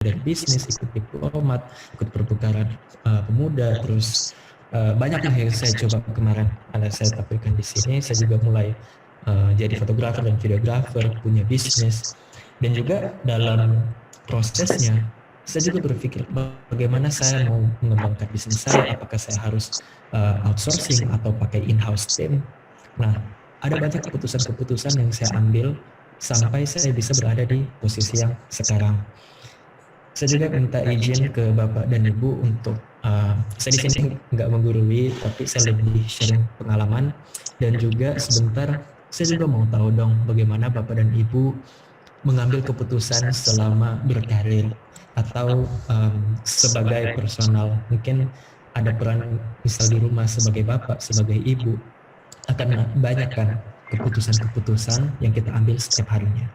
dari bisnis, ikut diplomat, ikut pertukaran pemuda, terus banyak lah yang saya coba kemarin. Ada saya tampilkan di sini. Saya juga mulai jadi fotografer dan videografer, punya bisnis, dan juga dalam prosesnya saya juga berpikir bagaimana saya mau mengembangkan bisnis saya, apakah saya harus outsourcing atau pakai in-house team. Nah, ada banyak keputusan-keputusan yang saya ambil sampai saya bisa berada di posisi yang sekarang. Saya juga minta izin ke Bapak dan Ibu untuk saya di sini nggak menggurui, tapi saya lebih sharing pengalaman, dan juga sebentar saya juga mau tahu dong bagaimana Bapak dan Ibu mengambil keputusan selama berkarir atau sebagai personal. Mungkin ada peran misal di rumah sebagai Bapak, sebagai Ibu, akan banyak kan keputusan-keputusan yang kita ambil setiap harinya.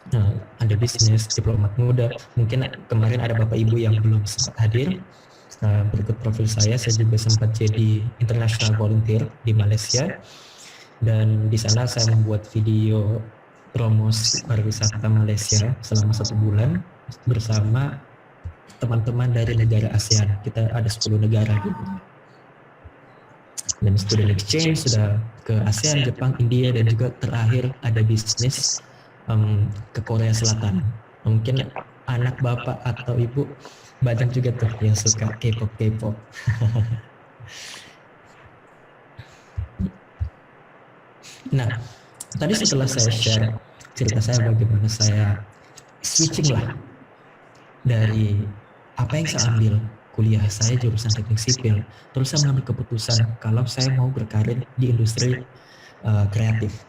Nah, ada bisnis, diplomat muda. Mungkin kemarin ada Bapak Ibu yang belum sempat hadir. Berikut profil saya juga sempat jadi international volunteer di Malaysia. Dan di sana saya membuat video promosi pariwisata Malaysia selama 1 bulan bersama teman-teman dari negara ASEAN. Kita ada 10 negara gitu. Dan student exchange sudah ke ASEAN, Jepang, India, dan juga terakhir ada bisnis ke Korea Selatan. Mungkin anak bapak atau ibu banyak juga tuh yang suka K-pop. Nah, tadi setelah saya share cerita saya bagaimana saya switching lah dari apa yang saya ambil, kuliah saya jurusan teknik sipil, terus saya mengambil keputusan kalau saya mau berkarir di industri kreatif.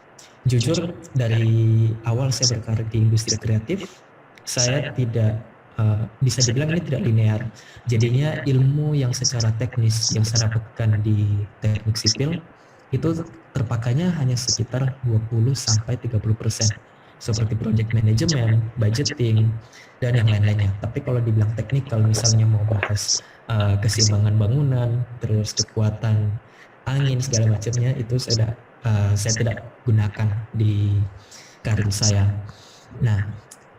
Jujur, dari awal saya berkarir di industri kreatif, saya tidak bisa dibilang ini tidak linear. Jadinya ilmu yang secara teknis yang saya dapatkan di teknik sipil itu terpakainya hanya sekitar 20-30%, seperti project management, budgeting, dan yang lain-lainnya. Tapi kalau dibilang teknikal, misalnya mau bahas keseimbangan bangunan, terus kekuatan angin segala macamnya, itu saya tidak gunakan di karir saya. Nah,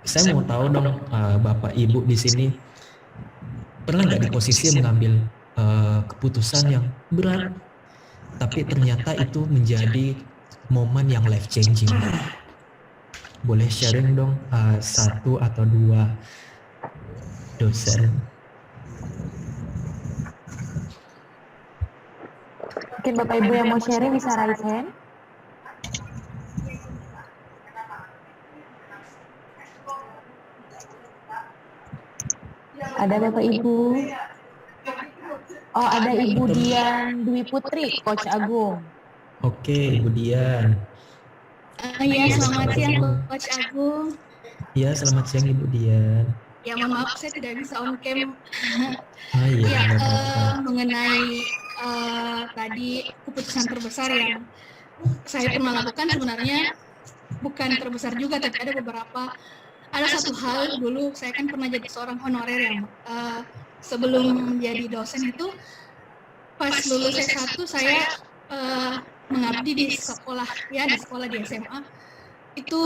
saya mau tahu dong, Bapak Ibu di sini pernah nggak di posisi mengambil keputusan yang berat, tapi ternyata itu menjadi momen yang life changing? Boleh sharing dong 1 atau 2 dosen. Mungkin Bapak Ibu yang mau sharing bisa raise hand. Ada Bapak Ibu? Oh, ada Ibu Dian Dwi Putri, Coach Agung. Oke, Ibu Dian. Iya, selamat siang Coach Agung. Iya, selamat siang Ibu Dian. Ya, mohon maaf saya tidak bisa on cam. Iya, mengenai tadi keputusan terbesar yang saya pernah lakukan, sebenarnya bukan terbesar juga, tapi ada satu hal. Dulu saya kan pernah jadi seorang honorer yang sebelum menjadi dosen itu, pas lulus S1 saya mengabdi di sekolah di SMA itu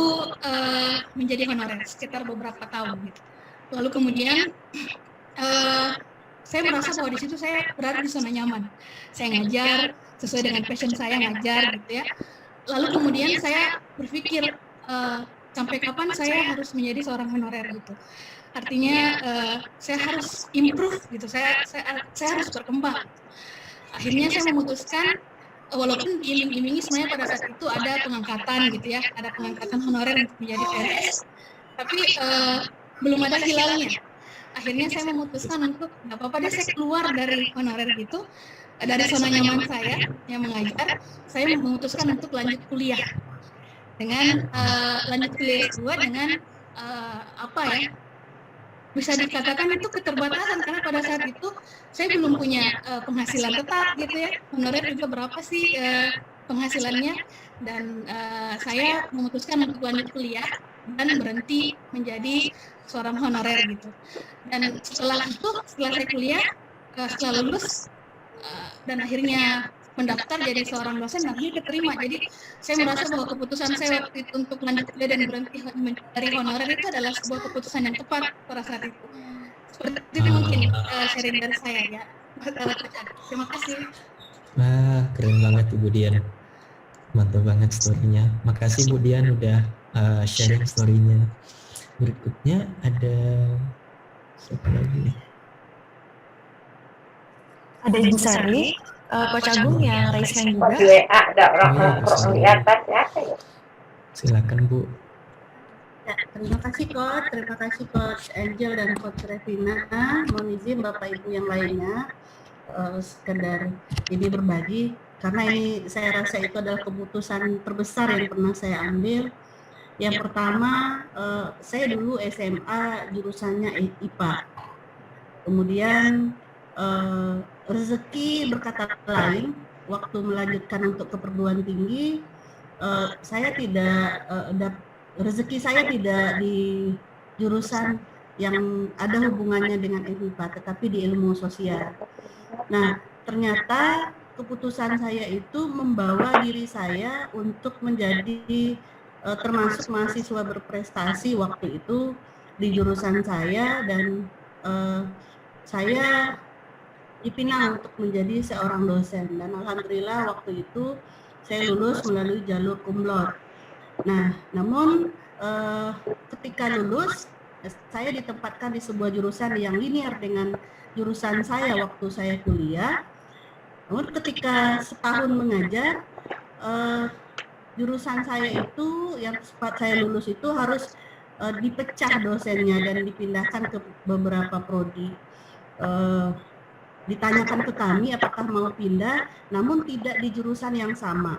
menjadi honorer sekitar beberapa tahun gitu. Lalu kemudian saya merasa bahwa di situ saya berada di zona nyaman. Saya ngajar sesuai dengan passion saya, ngajar gitu ya. Lalu kemudian saya berpikir sampai kapan saya harus menjadi seorang honorer gitu. Artinya saya harus improve gitu. Saya harus berkembang. Akhirnya saya memutuskan, walaupun diiming-imingi sebenarnya pada saat itu ada pengangkatan gitu ya, ada pengangkatan honorer untuk menjadi PNS, tapi belum ada hilalnya. Akhirnya saya memutuskan untuk nggak apa-apa deh, saya keluar dari honorer gitu, dari zona nyaman saya yang mengajar. Saya memutuskan untuk lanjut kuliah dengan lanjut kuliah S2 dengan bisa dikatakan itu keterbatasan, karena pada saat itu saya belum punya penghasilan tetap gitu ya. Honorer juga berapa sih penghasilannya, dan saya memutuskan untuk lanjut kuliah dan berhenti menjadi seorang honorer gitu. Dan setelah saya kuliah, setelah lulus dan akhirnya mendaftar jadi seorang dosen, akhirnya keterima. Jadi saya merasa bahwa keputusan saya waktu itu untuk lanjut kuliah dan berhenti mencari honorer itu adalah sebuah keputusan yang tepat pada saat itu. Seperti itu mungkin sharing dari saya ya. Terima kasih. Wah, keren banget Ibu Dian. Mantap banget story-nya. Makasih Bu Dian udah sharing story-nya. Berikutnya ada siapa lagi nih? Ada Ibu Sari, Coach Agung yang raise hand juga. Di WA ada orang Oh, iya, nongkrong bisa. di atas ya. Silakan Bu. Ya, terima kasih Coach Angel dan Coach Revina. Mohon izin Bapak Ibu yang lainnya sekedar ini berbagi karena ini saya rasa itu adalah keputusan terbesar yang pernah saya ambil. Yang pertama, saya dulu SMA jurusannya IPA. Kemudian rezeki berkata lain, waktu melanjutkan untuk ke perguruan tinggi, saya tidak rezeki saya tidak di jurusan yang ada hubungannya dengan IPA, tetapi di ilmu sosial. Nah, ternyata keputusan saya itu membawa diri saya untuk menjadi termasuk mahasiswa berprestasi waktu itu di jurusan saya, dan saya dipinang untuk menjadi seorang dosen, dan alhamdulillah waktu itu saya lulus melalui jalur cum laude. Nah, namun ketika lulus saya ditempatkan di sebuah jurusan yang linear dengan jurusan saya waktu saya kuliah. Namun ketika setahun mengajar, jurusan saya itu yang sempat saya lulus itu harus dipecah dosennya dan dipindahkan ke beberapa prodi. Ditanyakan ke kami apakah mau pindah, namun tidak di jurusan yang sama,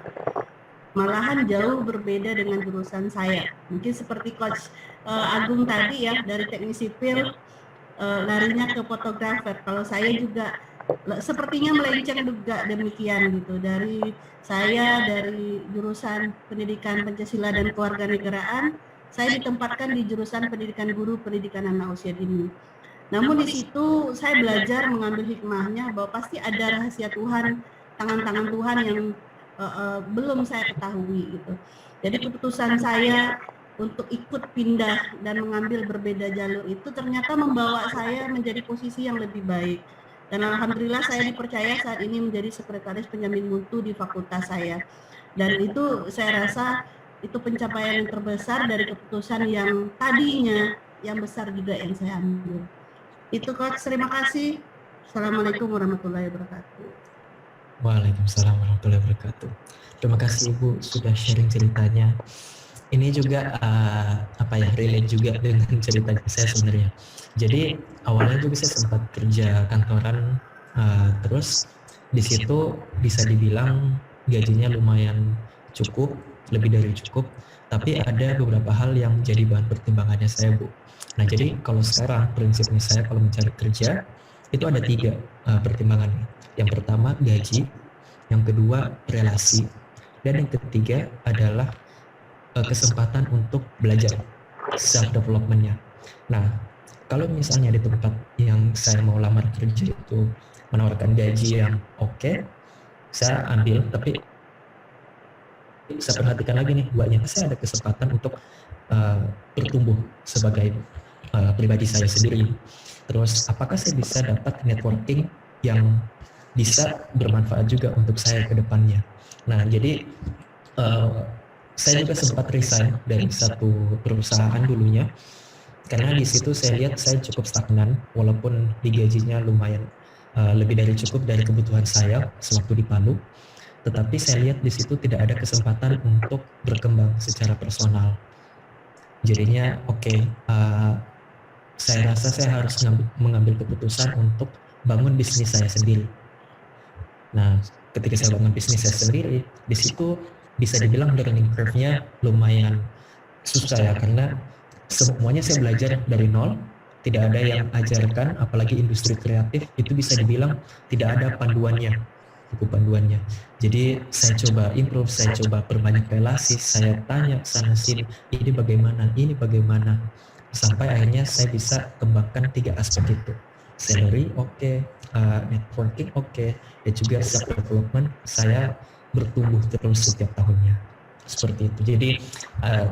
malahan jauh berbeda dengan jurusan saya. Mungkin seperti Coach Agung tadi ya, dari teknik sipil larinya ke fotografer. Kalau saya juga sepertinya melenceng juga demikian gitu. Dari jurusan pendidikan Pancasila dan Kewarganegaraan, saya ditempatkan di jurusan pendidikan guru, pendidikan anak usia dini. Namun di situ saya belajar mengambil hikmahnya bahwa pasti ada rahasia Tuhan, tangan-tangan Tuhan yang belum saya ketahui gitu. Jadi keputusan saya untuk ikut pindah dan mengambil berbeda jalur itu ternyata membawa saya menjadi posisi yang lebih baik. Dan alhamdulillah saya dipercaya saat ini menjadi sekretaris penjamin mutu di fakultas saya. Dan itu saya rasa itu pencapaian yang terbesar dari keputusan yang tadinya yang besar juga yang saya ambil. Itu Coach, terima kasih. Assalamualaikum warahmatullahi wabarakatuh. Waalaikumsalam warahmatullahi wabarakatuh. Terima kasih Ibu sudah sharing ceritanya. Ini juga relate juga dengan ceritanya saya sebenarnya. Jadi awalnya juga saya sempat kerja kantoran, terus di situ bisa dibilang gajinya lumayan cukup, lebih dari cukup, tapi ada beberapa hal yang menjadi bahan pertimbangannya saya Bu. Nah jadi kalau sekarang prinsipnya saya kalau mencari kerja itu ada 3 pertimbangannya. Yang pertama gaji, yang kedua relasi, dan yang ketiga adalah kesempatan untuk belajar, self development-nya. Nah kalau misalnya di tempat yang saya mau lamar kerja itu menawarkan gaji yang oke, saya ambil, tapi saya perhatikan lagi nih, saya ada kesempatan untuk bertumbuh sebagai pribadi saya sendiri. Terus apakah saya bisa dapat networking yang bisa bermanfaat juga untuk saya ke depannya. Nah jadi saya juga sempat resign dari satu perusahaan dulunya karena di situ saya lihat saya cukup stagnan, walaupun di gajinya lumayan lebih dari cukup dari kebutuhan saya sewaktu di Palu, tetapi saya lihat di situ tidak ada kesempatan untuk berkembang secara personal. Jadinya saya rasa saya harus mengambil keputusan untuk bangun bisnis saya sendiri. Nah, ketika saya bangun bisnis saya sendiri, di situ bisa dibilang learning curve-nya lumayan susah ya, karena semuanya saya belajar dari nol, tidak ada yang ajarkan, apalagi industri kreatif itu bisa dibilang tidak ada buku panduannya. Jadi saya coba improve, saya coba perbanyak relasi, saya tanya sana sini, ini bagaimana, sampai akhirnya saya bisa kembangkan 3 aspek itu. salary oke, networking oke, dan juga self development saya bertumbuh terus setiap tahunnya. Seperti itu. Jadi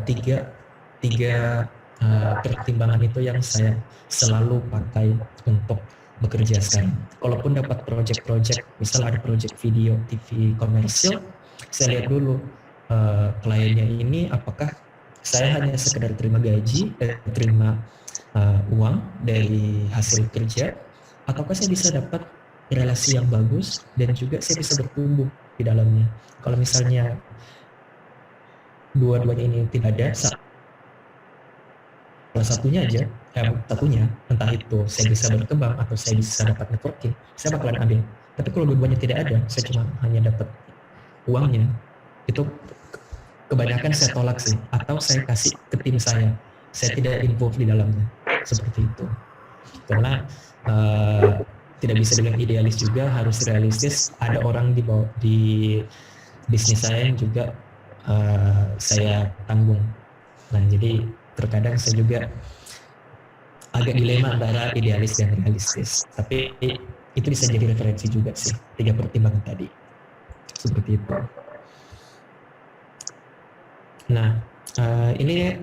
tiga pertimbangan itu yang saya selalu pakai untuk bekerja sekarang. Kalaupun dapat project-project, misal ada project video, TV komersil, saya lihat dulu kliennya ini apakah saya hanya sekedar terima gaji, terima uang dari hasil kerja, ataukah saya bisa dapat relasi yang bagus dan juga saya bisa bertumbuh di dalamnya. Kalau misalnya dua-duanya ini tidak ada, salah satunya aja, satunya, entah itu saya bisa berkembang atau saya bisa dapat networking, saya bakalan ambil. Tapi kalau dua-duanya tidak ada, saya cuma hanya dapat uangnya, itu kebanyakan saya tolak sih, atau saya kasih ke tim saya tidak involve di dalamnya, seperti itu. Karena tidak bisa bilang idealis juga, harus realistis. Ada orang di bisnis saya yang juga saya tanggung. Nah, jadi terkadang saya juga agak dilema antara idealis dan realistis. Tapi itu bisa jadi referensi juga sih, 3 pertimbangan tadi. Seperti itu. Nah, ini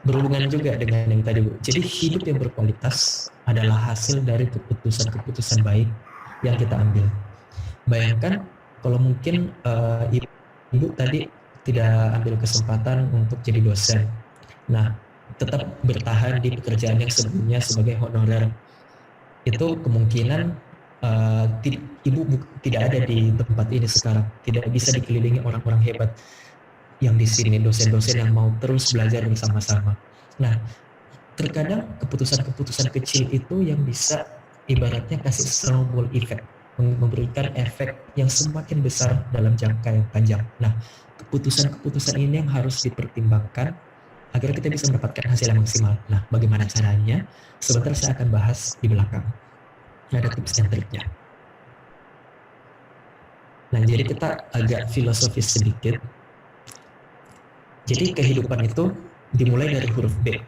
berhubungan juga dengan yang tadi, Bu. Jadi hidup yang berkualitas adalah hasil dari keputusan-keputusan baik yang kita ambil. Bayangkan kalau mungkin Ibu tadi tidak ambil kesempatan untuk jadi dosen. Nah, tetap bertahan di pekerjaan yang sebelumnya sebagai honorer. Itu kemungkinan Ibu tidak ada di tempat ini sekarang. Tidak bisa dikelilingi orang-orang hebat yang di sini, dosen-dosen yang mau terus belajar bersama-sama. Nah, terkadang keputusan-keputusan kecil itu yang bisa ibaratnya kasih snowball effect, memberikan efek yang semakin besar dalam jangka yang panjang. Nah, keputusan-keputusan ini yang harus dipertimbangkan agar kita bisa mendapatkan hasil yang maksimal. Nah, bagaimana caranya? Sebentar saya akan bahas di belakang. Ada tips dan triknya. Nah, jadi kita agak filosofis sedikit. Jadi kehidupan itu dimulai dari huruf B,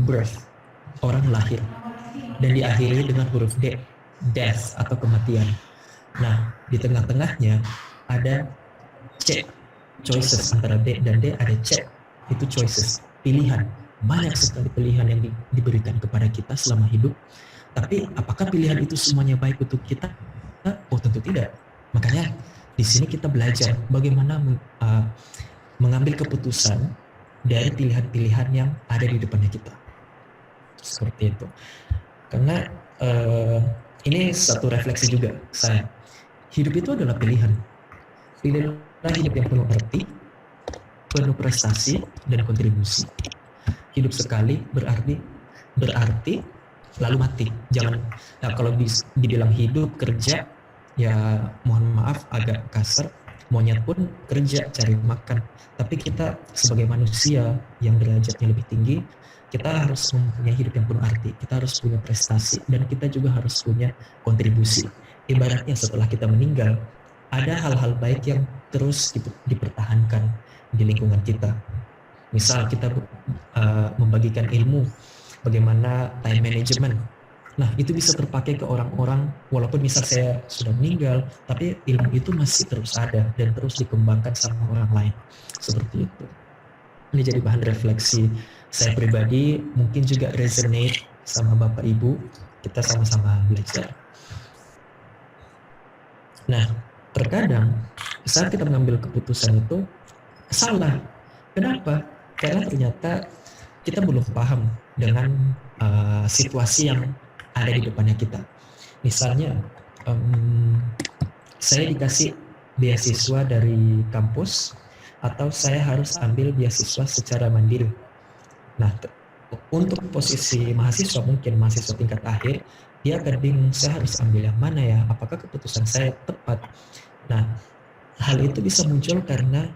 birth, orang lahir, dan diakhiri dengan huruf D, death atau kematian. Nah, di tengah-tengahnya ada C, choices. Antara D dan D ada C, itu choices, pilihan. Banyak sekali pilihan yang diberikan kepada kita selama hidup. Tapi apakah pilihan itu semuanya baik untuk kita? Oh, tentu tidak. Makanya di sini kita belajar bagaimana mengambil keputusan dari pilihan-pilihan yang ada di depannya kita. Seperti itu. Karena ini satu refleksi juga saya. Hidup itu adalah pilihan. Pilihlah hidup yang penuh arti, penuh prestasi, dan kontribusi. Hidup sekali berarti lalu mati. Jangan, nah kalau dibilang hidup, kerja, ya mohon maaf agak kasar, monyet pun kerja cari makan. Tapi kita sebagai manusia yang derajatnya lebih tinggi, kita harus mempunyai hidup yang penuh arti. Kita harus punya prestasi dan kita juga harus punya kontribusi. Ibaratnya setelah kita meninggal, ada hal-hal baik yang terus dipertahankan di lingkungan kita. Misal kita membagikan ilmu, bagaimana time management. Nah, itu bisa terpakai ke orang-orang, walaupun misal saya sudah meninggal, tapi ilmu itu masih terus ada dan terus dikembangkan sama orang lain. Seperti itu. Ini jadi bahan refleksi saya pribadi, mungkin juga resonate sama Bapak Ibu, kita sama-sama belajar. Nah, terkadang saat kita mengambil keputusan itu salah. Kenapa? Karena ternyata kita belum paham dengan situasi yang ada di depannya kita. Misalnya, saya dikasih beasiswa dari kampus atau saya harus ambil beasiswa secara mandiri. Nah, untuk posisi mahasiswa, mungkin mahasiswa tingkat akhir, dia akan bingung, saya harus ambil yang mana ya? Apakah keputusan saya tepat? Nah, hal itu bisa muncul karena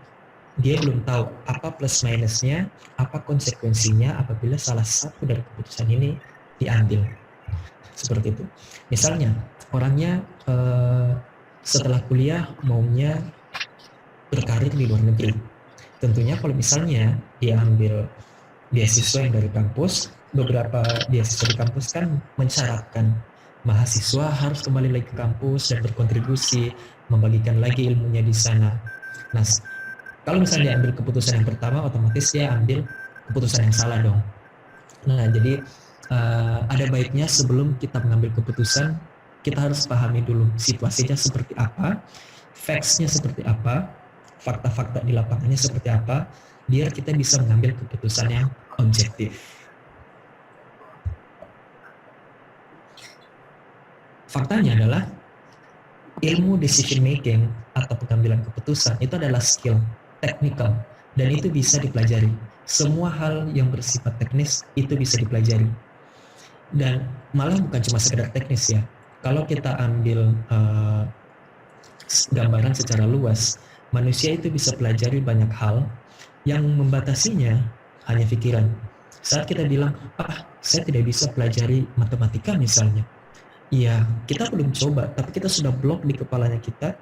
dia belum tahu apa plus minusnya, apa konsekuensinya apabila salah satu dari keputusan ini diambil. Seperti itu. Misalnya, orangnya setelah kuliah maunya berkarir di luar negeri. Tentunya kalau misalnya dia ambil beasiswa yang dari kampus, beberapa beasiswa di kampus kan mensyaratkan mahasiswa harus kembali lagi ke kampus dan berkontribusi, membagikan lagi ilmunya di sana. Nah, kalau misalnya dia ambil keputusan yang pertama, otomatis dia ambil keputusan yang salah dong. Nah, jadi ada baiknya sebelum kita mengambil keputusan, kita harus pahami dulu situasinya seperti apa, facts-nya seperti apa, fakta-fakta di lapangannya seperti apa, biar kita bisa mengambil keputusan yang objektif. Faktanya adalah ilmu decision making atau pengambilan keputusan itu adalah skill teknikal dan itu bisa dipelajari. Semua hal yang bersifat teknis itu bisa dipelajari. Dan malah bukan cuma sekedar teknis ya. Kalau kita ambil gambaran secara luas, manusia itu bisa pelajari banyak hal yang membatasinya hanya pikiran. Saat kita bilang, saya tidak bisa pelajari matematika misalnya. Iya, kita belum coba, tapi kita sudah blok di kepalanya kita.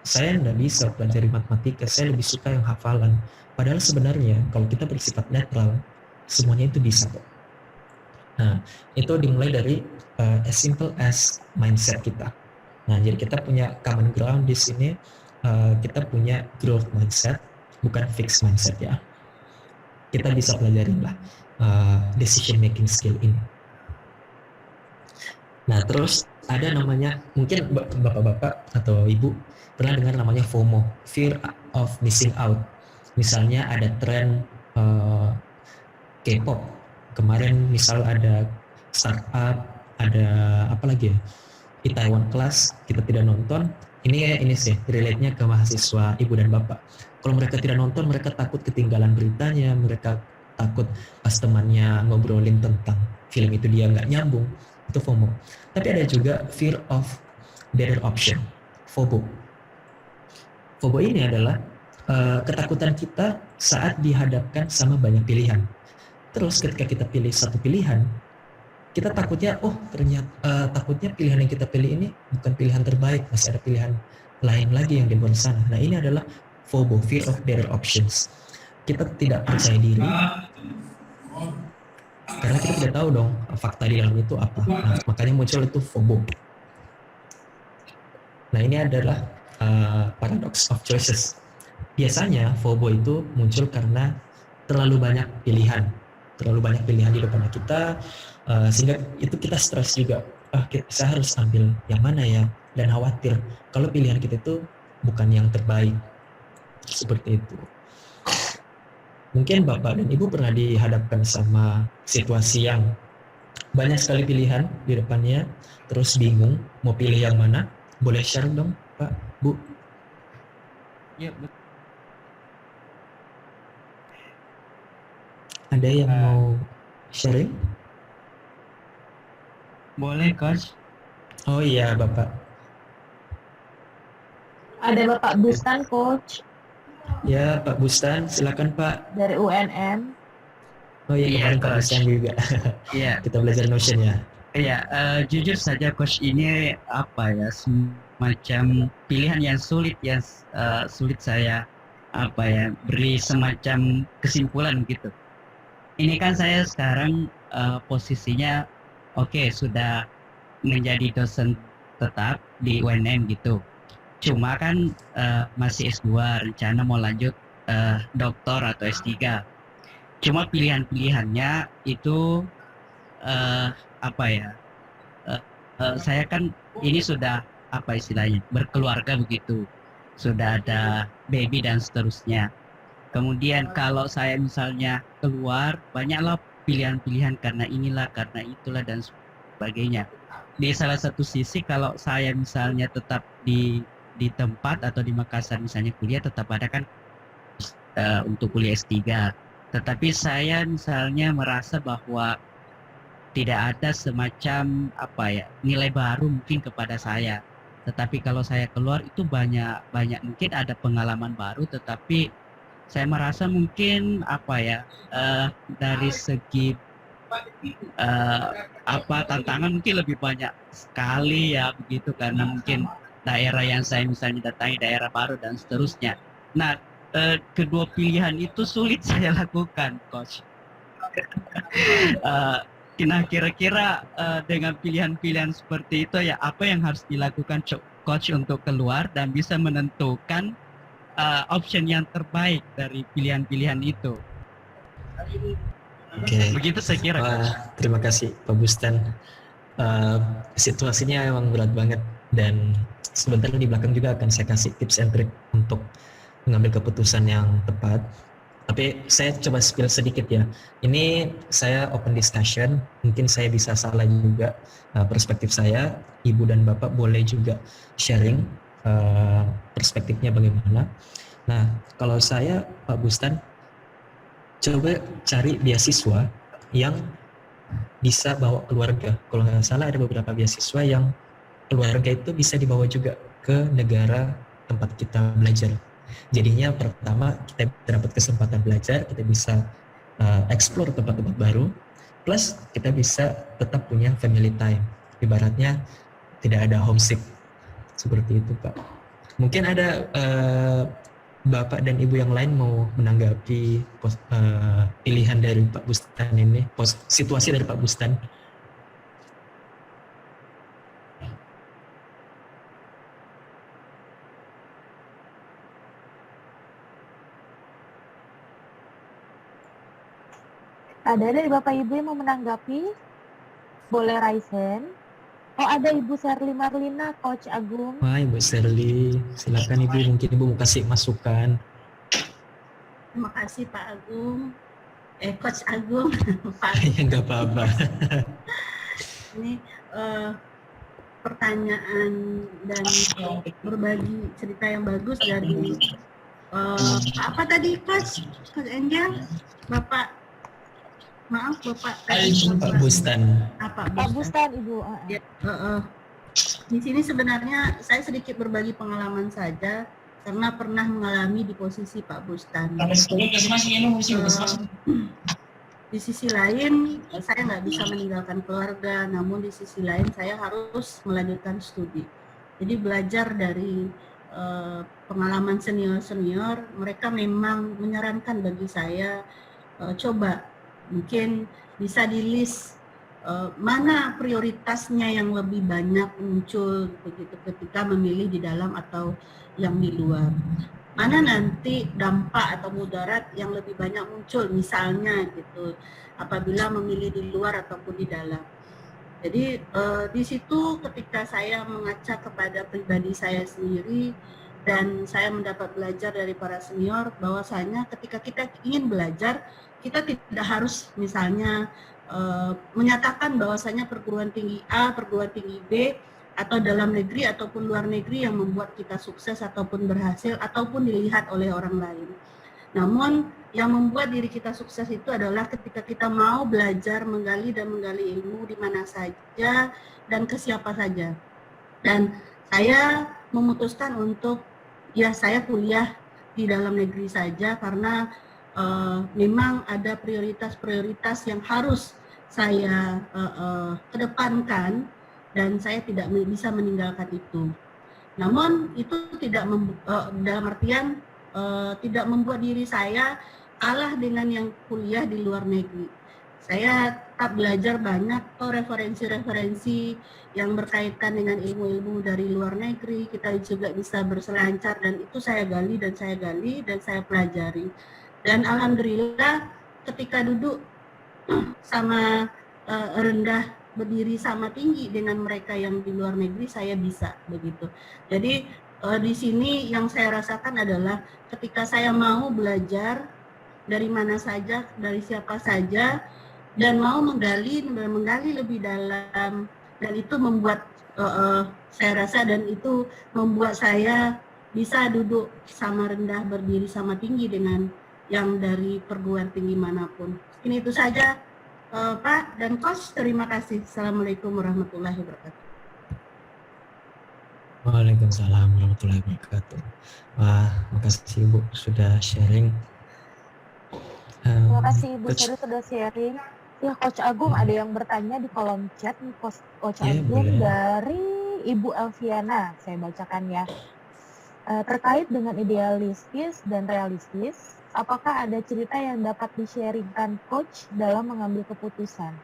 Saya tidak bisa pelajari matematika, saya lebih suka yang hafalan. Padahal sebenarnya kalau kita bersifat netral, semuanya itu bisa kok. Nah, itu dimulai dari as simple as mindset kita. Nah, jadi kita punya common ground di sini, kita punya growth mindset, bukan fixed mindset ya. Kita bisa pelajarin lah decision making skill ini. Nah, terus ada namanya, mungkin bapak-bapak atau ibu pernah dengar namanya FOMO, fear of missing out. Misalnya ada tren K-pop, kemarin misal ada startup, ada apa lagi ya, Itaewon Class, kita tidak nonton. Ini sih relate-nya ke mahasiswa ibu dan bapak. Kalau mereka tidak nonton, mereka takut ketinggalan beritanya, mereka takut pas temannya ngobrolin tentang film itu dia nggak nyambung. Itu FOMO. Tapi ada juga fear of better option, FOBO. FOBO ini adalah ketakutan kita saat dihadapkan sama banyak pilihan. Terus ketika kita pilih satu pilihan, kita takutnya, takutnya pilihan yang kita pilih ini bukan pilihan terbaik, masih ada pilihan lain lagi yang di luar sana. Nah, ini adalah FOBO, fear of better options. Kita tidak percaya diri, karena kita tidak tahu dong fakta di dalam itu apa. Nah, makanya muncul itu FOBO. Nah, ini adalah paradox of choices. Biasanya FOBO itu muncul karena terlalu banyak pilihan di depan kita, sehingga itu kita stres juga. Saya harus ambil yang mana ya, dan khawatir kalau pilihan kita itu bukan yang terbaik. Seperti itu. Mungkin Bapak dan Ibu pernah dihadapkan sama situasi yang banyak sekali pilihan di depannya, terus bingung mau pilih yang mana. Boleh share dong, Pak, Bu? Ya, betul. Ada yang mau sharing? Boleh, Coach. Oh iya, Bapak. Ada Bapak Bustan, Coach, Ya, Pak Bustan, silakan Pak. dari UNM. Oh iya, Iya, kemarin Pak Coach. Bustan juga. Iya, Kita belajar Notion ya. iya. Jujur saja, Coach, ini apa ya, semacam pilihan yang sulit saya beri semacam kesimpulan gitu. Ini kan saya sekarang posisinya sudah menjadi dosen tetap di UNM gitu. Cuma kan masih S2, rencana mau lanjut doktor atau S3. Cuma pilihan-pilihannya itu saya kan ini sudah istilahnya berkeluarga begitu, sudah ada baby dan seterusnya. Kemudian kalau saya misalnya keluar, banyaklah pilihan-pilihan karena inilah, karena itulah dan sebagainya. Di salah satu sisi kalau saya misalnya tetap di tempat atau di Makassar misalnya kuliah, tetap ada kan untuk kuliah S3. Tetapi saya misalnya merasa bahwa tidak ada semacam nilai baru mungkin kepada saya. Tetapi kalau saya keluar itu banyak mungkin ada pengalaman baru, tetapi saya merasa mungkin dari segi tantangan mungkin lebih banyak sekali ya begitu, karena mungkin daerah yang saya misalnya datangi daerah baru dan seterusnya. Nah, kedua pilihan itu sulit saya lakukan, Coach. Nah, kira-kira dengan pilihan-pilihan seperti itu ya, apa yang harus dilakukan coach untuk keluar dan bisa menentukan option yang terbaik dari pilihan-pilihan itu? Oke. Begitu saya kira, Coach. Wah, terima kasih Pak Bustan. Situasinya emang berat banget, dan sebentar di belakang juga akan saya kasih tips and trick untuk mengambil keputusan yang tepat. Tapi saya coba spill sedikit ya. Ini saya open discussion, mungkin saya bisa salah juga perspektif saya. Ibu dan Bapak boleh juga sharing perspektifnya bagaimana. Nah, kalau saya Pak Bustan, coba cari beasiswa yang bisa bawa keluarga. Kalau nggak salah ada beberapa beasiswa yang keluarga itu bisa dibawa juga ke negara tempat kita belajar. Jadinya pertama kita dapat kesempatan belajar, kita bisa explore tempat-tempat baru, plus kita bisa tetap punya family time. Ibaratnya tidak ada homesick. Seperti itu, Pak. Mungkin ada Bapak dan Ibu yang lain mau menanggapi pilihan dari Pak Bustan ini, situasi dari Pak Bustan. Ada dari Bapak Ibu yang mau menanggapi? Boleh raise hand. Oh, ada Ibu Sherly Marlina, Coach Agung. Wah, Ibu Sherly, silakan Ibu, mungkin Ibu mau kasih masukan. Terima kasih Pak Agung, Coach Agung. Pak Ya nggak apa-apa. Ini pertanyaan dan berbagi cerita yang bagus dari apa tadi Coach Angel? Bapak Pak Bustan. Pak Bustan, Ibu. Ya, di sini sebenarnya saya sedikit berbagi pengalaman saja karena pernah mengalami di posisi Pak Bustan. Di sisi lain, saya nggak bisa meninggalkan keluarga, namun di sisi lain saya harus melanjutkan studi. Jadi belajar dari pengalaman senior-senior, mereka memang menyarankan bagi saya coba mungkin bisa di list mana prioritasnya yang lebih banyak muncul begitu ketika memilih di dalam atau yang di luar. Mana nanti dampak atau mudarat yang lebih banyak muncul misalnya gitu apabila memilih di luar ataupun di dalam. Jadi di situ ketika saya mengaca kepada pribadi saya sendiri dan saya mendapat belajar dari para senior bahwasanya ketika kita ingin belajar kita tidak harus misalnya menyatakan bahwasanya perguruan tinggi A, perguruan tinggi B, atau dalam negeri ataupun luar negeri yang membuat kita sukses ataupun berhasil ataupun dilihat oleh orang lain. Namun yang membuat diri kita sukses itu adalah ketika kita mau belajar, menggali dan menggali ilmu di mana saja dan ke siapa saja. Dan saya memutuskan untuk ya saya kuliah di dalam negeri saja karena memang ada prioritas-prioritas yang harus saya kedepankan dan saya tidak bisa meninggalkan itu. Namun itu tidak dalam artian tidak membuat diri saya kalah dengan yang kuliah di luar negeri. Saya tetap belajar banyak referensi-referensi yang berkaitan dengan ilmu-ilmu dari luar negeri. Kita juga bisa berselancar dan itu saya gali dan saya pelajari. Dan alhamdulillah ketika duduk sama rendah berdiri sama tinggi dengan mereka yang di luar negeri saya bisa begitu. Jadi di sini yang saya rasakan adalah ketika saya mau belajar dari mana saja, dari siapa saja dan mau menggali lebih dalam dan itu membuat saya rasa dan itu membuat saya bisa duduk sama rendah berdiri sama tinggi dengan yang dari perguruan tinggi manapun. Ini itu saja Pak dan Coach, terima kasih. Assalamualaikum warahmatullahi wabarakatuh. Waalaikumsalam warahmatullahi wabarakatuh. Wah, makasih Ibu sudah sharing. Terima kasih Ibu Sherly sudah sharing. Ya, Coach Agung ada yang bertanya di kolom chat nih, Coach Ya, Agung boleh. dari Ibu Elviana. Saya bacakan ya. Terkait dengan idealistis dan realistis, apakah ada cerita yang dapat di-sharingkan Coach dalam mengambil keputusan?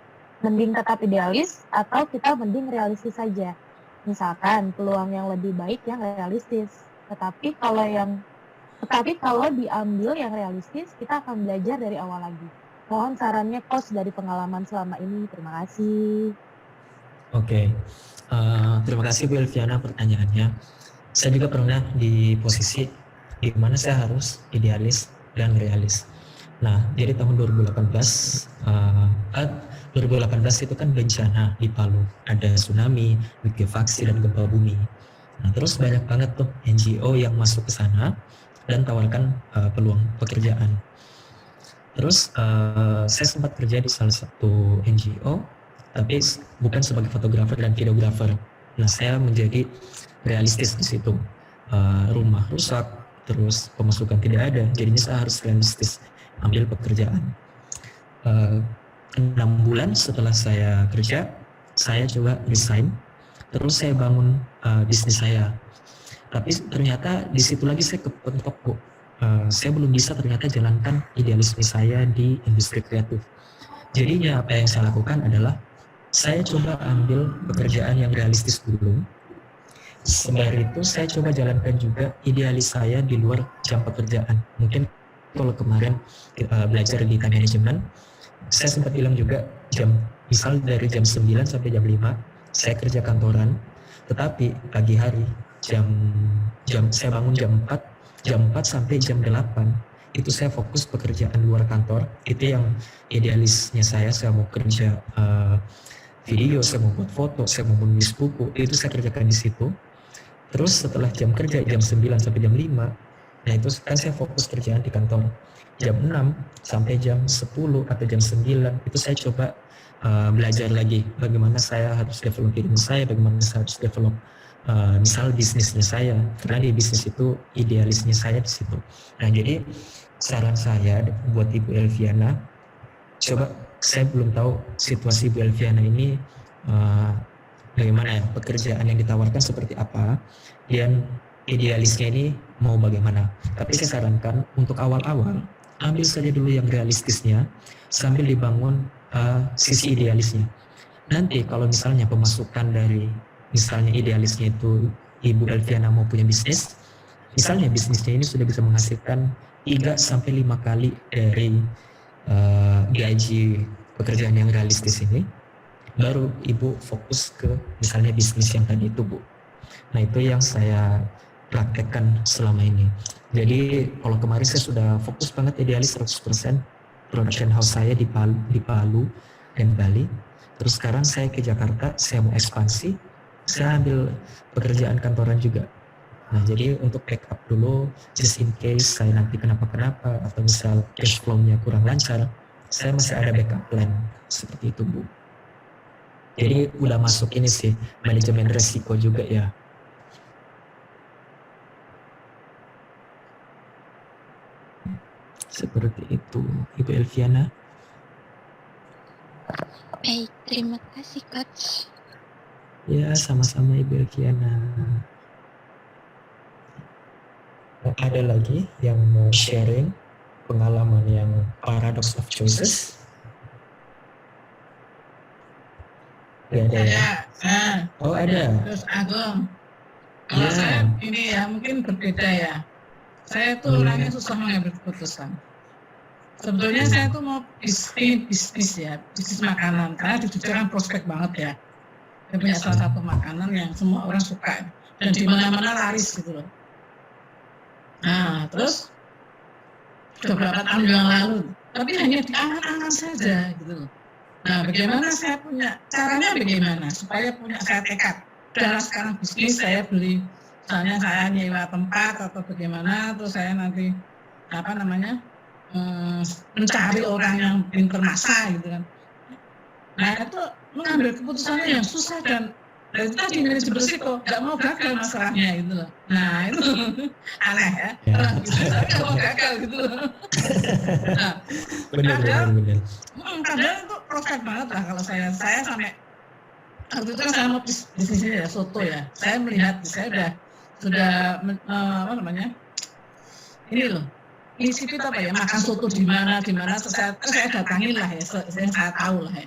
mending tetap idealis atau kita mending realistis saja. Misalkan peluang yang lebih baik yang realistis. Tetapi kalau diambil yang realistis, kita akan belajar dari awal lagi. Mohon sarannya coach dari pengalaman selama ini. Terima kasih. Oke. Terima kasih Bu Elviana pertanyaannya. Saya juga pernah di posisi di mana saya harus idealis dan realis. Nah, jadi tahun 2018 itu kan bencana di Palu, ada tsunami, likuifaksi dan gempa bumi. Nah, terus banyak banget tuh NGO yang masuk ke sana dan tawarkan peluang pekerjaan. Terus saya sempat kerja di salah satu NGO, tapi bukan sebagai fotografer dan videografer. Nah, saya menjadi realistis di situ. Rumah rusak, terus pemasukan tidak ada, jadinya saya harus realistis ambil pekerjaan. 6 bulan setelah saya kerja, saya coba resign, terus saya bangun bisnis saya. Tapi ternyata di situ lagi saya kepentok, Bu. Saya belum bisa ternyata jalankan idealisme saya di industri kreatif. Jadinya apa yang saya lakukan adalah saya coba ambil pekerjaan yang realistis dulu. Sembari itu saya coba jalankan juga idealis saya di luar jam pekerjaan. Mungkin kalau kemarin belajar di time management, saya sempat bilang juga misal dari jam 9 sampai jam 5 saya kerja kantoran, tetapi pagi hari saya bangun jam 4 sampai jam 8 itu saya fokus pekerjaan luar kantor. Itu yang idealisnya saya mau kerja video, saya mau buat foto, saya mau menulis buku, itu saya kerjakan di situ. Terus setelah jam kerja jam 9 sampai jam 5, nah itu kan saya fokus kerjaan di kantor. Jam 6 sampai jam 10 atau jam 9 itu saya coba belajar lagi bagaimana saya harus develop diri saya, bagaimana saya harus develop misal bisnisnya saya, karena di bisnis itu idealisnya saya di situ. Nah, jadi saran saya buat Ibu Elviana, coba, saya belum tahu situasi Ibu Elviana ini bagaimana ya, pekerjaan yang ditawarkan seperti apa, dan idealisnya ini mau bagaimana. Tapi saya sarankan untuk awal-awal ambil saja dulu yang realistisnya sambil dibangun sisi idealisnya. Nanti kalau misalnya pemasukan dari misalnya idealisnya itu Ibu Elviana mau punya bisnis, misalnya bisnisnya ini sudah bisa menghasilkan 3-5 kali dari gaji pekerjaan yang realistis ini, baru Ibu fokus ke misalnya bisnis yang tadi itu, Bu. Nah, itu yang saya praktekkan selama ini. Jadi kalau kemarin saya sudah fokus banget idealis 100%, production house saya di Palu dan Bali. Terus sekarang saya ke Jakarta, saya mau ekspansi, saya ambil pekerjaan kantoran juga. Nah, jadi untuk backup dulu, just in case saya nanti kenapa-kenapa atau misal cash flow-nya kurang lancar, saya masih ada backup plan seperti itu, Bu. Jadi udah masuk ini sih, manajemen resiko juga ya. Seperti itu, Ibu Elviana. Baik, terima kasih Coach. Ya, sama-sama Ibu Elviana. Ada lagi yang mau sharing pengalaman yang paradox of choices? Gak ada ya? Oh, ada. Terus Agung, kalau saya ini ya mungkin berbeda ya. Saya tuh orangnya susah mengambil keputusan. Sebetulnya saya tuh mau bisnis ya, bisnis makanan. Karena di Jogja kan prospek banget ya. Saya punya salah satu makanan yang semua orang suka dan di mana-mana laris gitu loh. Nah, terus beberapa tahun yang lalu, tapi hanya di angan-angan saja gitu loh. Nah, bagaimana saya punya, caranya bagaimana supaya punya saya tekad. Udah sekarang bisnis saya beli, misalnya saya nyewa tempat atau bagaimana, terus saya nanti mencari orang yang pintar masak gitu kan. Nah, itu mengambil keputusannya yang susah dan itu tadi manajemen bersiko, nggak mau gagal masalahnya gitu loh. Nah, itu aneh ya. Orang bisnis nggak mau gagal gitu loh. Nah, Benar. kadang itu prospek banget lah kalau saya sampai waktu itu kan saya mau bisnisnya ya soto ya. Saya melihat saya sudah ini loh. Insipit apa ya, makan soto di mana saya datangin lah ya, yang saya tahu lah ya.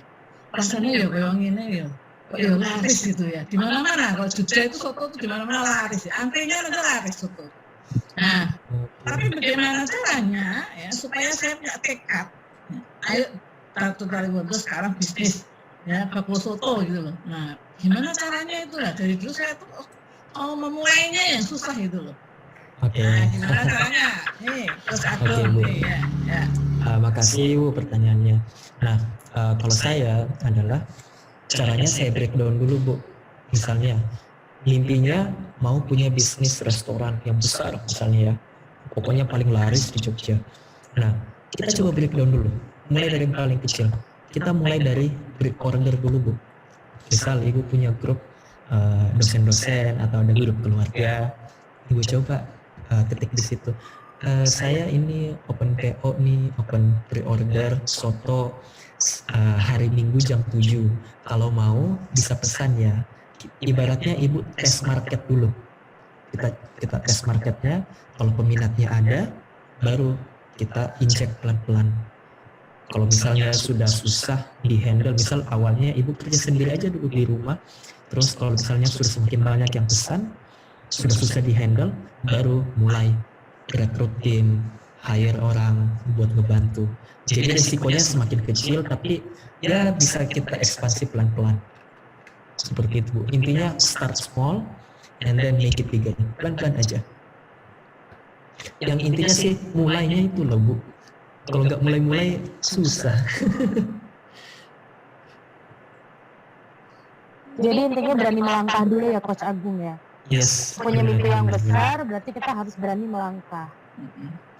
rasanya ya kayak gini ya. Kok ya laris gitu ya. Di mana-mana kalau Jogja itu soto tuh di mana-mana laris ya. Antrinya aja laris soto. Nah, tapi bagaimana caranya ya supaya saya punya tekad. Ayo Ratu Taliwondo sekarang bisnis ya bakul soto gitu loh. Nah, gimana caranya itu lah? Dari dulu saya tuh memulainya yang susah gitu loh. Oke. Nah, gimana caranya? Nih, terus Oke, atur Bu. nih ya. Makasih Bu pertanyaannya. Nah, kalau saya adalah caranya saya breakdown dulu Bu. Misalnya, mimpinya mau punya bisnis restoran yang besar misalnya ya. Pokoknya paling laris di Jogja. Nah, kita coba breakdown dulu. Mulai dari yang paling kecil. Kita mulai dari order dulu Bu. Misal Ibu punya grup dosen-dosen atau ada grup keluarga, Ibu coba ketik di situ. Saya ini open PO nih, open pre-order soto hari Minggu jam 7. Kalau mau bisa pesan ya. Ibaratnya Ibu tes market dulu. Kita tes marketnya, kalau peminatnya ada, baru kita injek pelan-pelan. Kalau misalnya sudah susah di-handle, misal awalnya Ibu kerja sendiri aja dulu di rumah, terus kalau misalnya sudah semakin banyak yang pesan, sudah susah di-handle, baru mulai rekrut tim, hire orang buat ngebantu. Jadi resikonya semakin kecil, tapi ya bisa kita ekspansi pelan-pelan. Seperti itu Bu. Intinya start small and then make it bigger. Pelan-pelan aja. Yang intinya sih mulainya itu loh Bu. Kalau nggak mulai-mulai susah. Jadi intinya berani melangkah dulu ya Coach Agung ya. Yes. Punya mimpi yang benar. besar, berarti kita harus berani melangkah.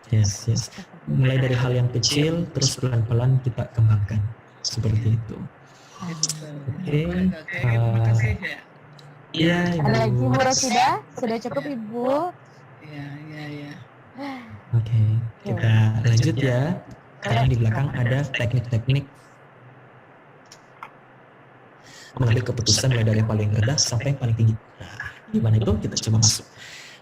Yes. Mulai dari hal yang kecil, terus pelan-pelan kita kembangkan. Seperti itu. Oke. Terima kasih ya. Iya, Ada lagi Ibu. Bu Rosida? Sudah cukup Ibu? Ya. Oke, kita lanjut ya. Sekarang di belakang ada teknik-teknik mengambil keputusan mulai dari yang paling rendah sampai yang paling tinggi. Nah, gimana itu? Kita coba masuk.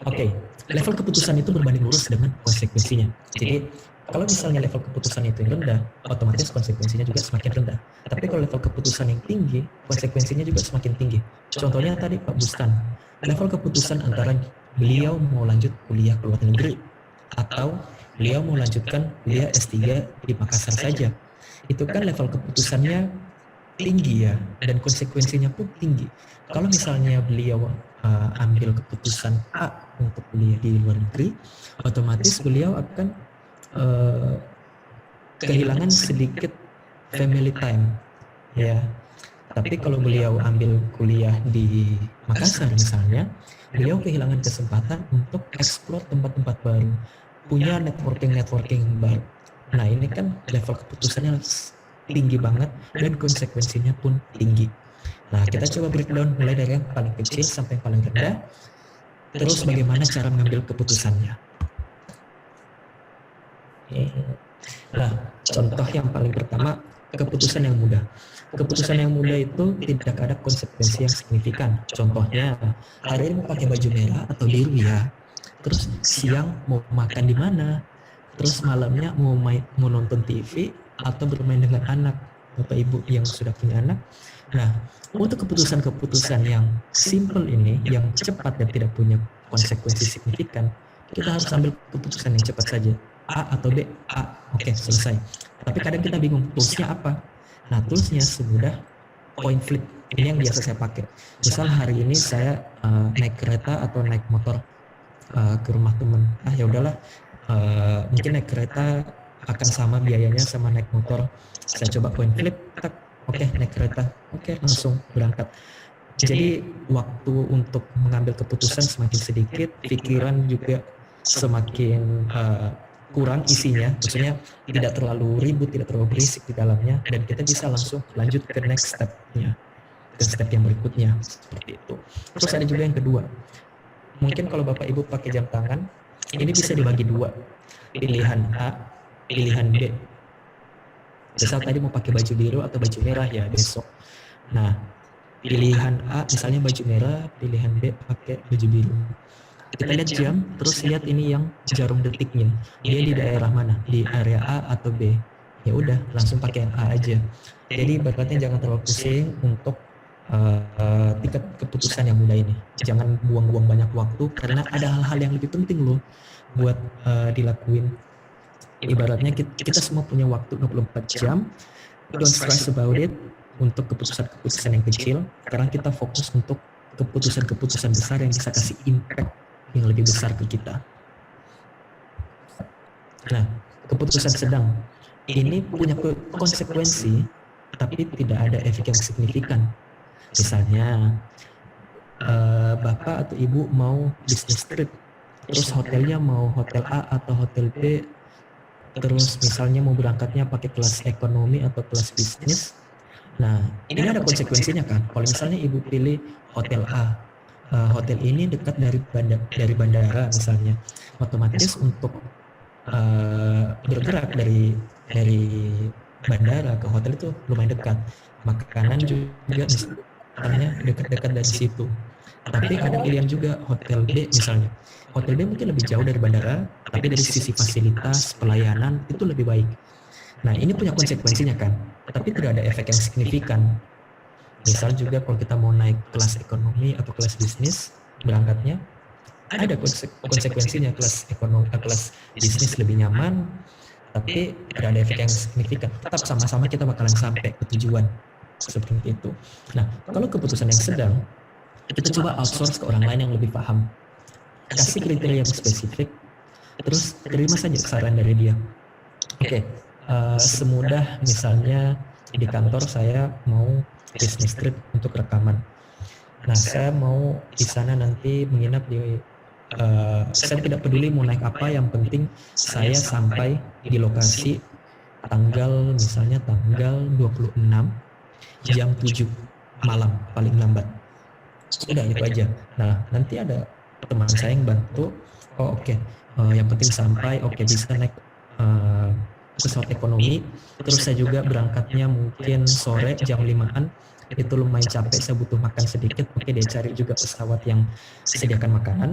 Oke, level keputusan itu berbanding lurus dengan konsekuensinya. Jadi, kalau misalnya level keputusan itu yang rendah, otomatis konsekuensinya juga semakin rendah. Tapi kalau level keputusan yang tinggi, konsekuensinya juga semakin tinggi. Contohnya tadi Pak Bustan, level keputusan antara beliau mau lanjut kuliah ke luar negeri atau beliau mau lanjutkan kuliah S3 di Makassar saja. Itu kan level keputusannya tinggi ya, dan konsekuensinya pun tinggi. Kalau misalnya beliau ambil keputusan A untuk kuliah di luar negeri, otomatis beliau akan kehilangan sedikit family time ya. Tapi kalau beliau ambil kuliah di Makassar misalnya, beliau kehilangan kesempatan untuk explore tempat-tempat baru, punya networking baru. Nah, ini kan level keputusannya tinggi banget dan konsekuensinya pun tinggi. Nah, kita coba breakdown mulai dari yang paling kecil sampai yang paling rendah. Terus bagaimana cara mengambil keputusannya. Nah, contoh yang paling pertama, keputusan yang mudah. Keputusan yang mudah itu tidak ada konsekuensi yang signifikan. Contohnya, hari ini mau pakai baju merah atau biru ya. Terus siang mau makan di mana. Terus malamnya mau nonton TV atau bermain dengan anak, bapak ibu yang sudah punya anak. Nah, untuk keputusan-keputusan yang simple ini, yang cepat dan tidak punya konsekuensi signifikan, kita harus ambil keputusan yang cepat saja. A atau B? A. Oke, selesai. Tapi kadang kita bingung, toolsnya apa? Nah, toolsnya semudah point flip. Ini yang biasa saya pakai. Misal hari ini saya naik kereta atau naik motor ke rumah teman. Ya udahlah, mungkin naik kereta akan sama biayanya sama naik motor. Saya coba point flip, oke, naik kereta, oke, langsung berangkat. Jadi waktu untuk mengambil keputusan semakin sedikit, pikiran juga semakin kurang isinya, maksudnya tidak terlalu ribut, tidak terlalu berisik di dalamnya, dan kita bisa langsung lanjut ke next step-nya, ke step yang berikutnya, seperti itu. Terus ada juga yang kedua, mungkin kalau Bapak Ibu pakai jam tangan, ini bisa dibagi dua, pilihan A, pilihan B. Misal tadi mau pakai baju biru atau baju merah ya besok. Nah, pilihan A misalnya baju merah, pilihan B pakai baju biru. Kita lihat jam, terus lihat ini yang jarum detiknya. Dia di daerah mana? Di area A atau B? ya udah langsung pakai yang A aja. Jadi ibaratnya jangan terlalu pusing untuk tingkat keputusan yang mudah ini. Jangan buang-buang banyak waktu karena ada hal-hal yang lebih penting loh buat dilakuin. Ibaratnya kita semua punya waktu 24 jam. Don't stress about it untuk keputusan-keputusan yang kecil. Sekarang kita fokus untuk keputusan-keputusan besar yang bisa kasih impact yang lebih besar ke kita. Nah, keputusan sedang ini punya konsekuensi tapi tidak ada efek yang signifikan. Misalnya bapak atau ibu mau bisnis trip, terus hotelnya mau hotel A atau hotel B, terus misalnya mau berangkatnya pakai kelas ekonomi atau kelas bisnis. Nah, ini ada konsekuensinya kan. Kalau misalnya ibu pilih hotel A, hotel ini dekat dari bandara misalnya, otomatis untuk bergerak dari bandara ke hotel itu lumayan dekat. Makanan juga misalnya dekat-dekat dari situ. Tapi ada pilihan juga hotel B misalnya. Hotel B mungkin lebih jauh dari bandara, tapi dari sisi fasilitas, pelayanan itu lebih baik. Nah, ini punya konsekuensinya kan, tapi tidak ada efek yang signifikan. Misal juga kalau kita mau naik kelas ekonomi atau kelas bisnis berangkatnya, ada konsekuensinya. Kelas ekonomi, kelas bisnis lebih nyaman, tapi tidak ada efek yang signifikan. Tetap sama-sama kita bakalan sampai ke tujuan seperti itu. Nah, kalau keputusan yang sedang, kita coba outsource ke orang lain yang lebih paham. Kasih kriteria yang spesifik, terus terima saja saran dari dia. Oke, semudah misalnya di kantor saya mau business trip untuk rekaman. Nah, saya mau di sana nanti menginap di saya tidak peduli mau naik apa, yang penting saya sampai di lokasi misalnya tanggal 26 jam 7 malam paling lambat. Sudah itu aja. Nah, nanti ada teman saya yang bantu. Oh oke. Yang penting sampai, bisa naik pesawat ekonomi. Terus saya juga berangkatnya mungkin sore jam 5-an. Itu lumayan capek, saya butuh makan sedikit. Oke, dia cari juga pesawat yang sediakan makanan.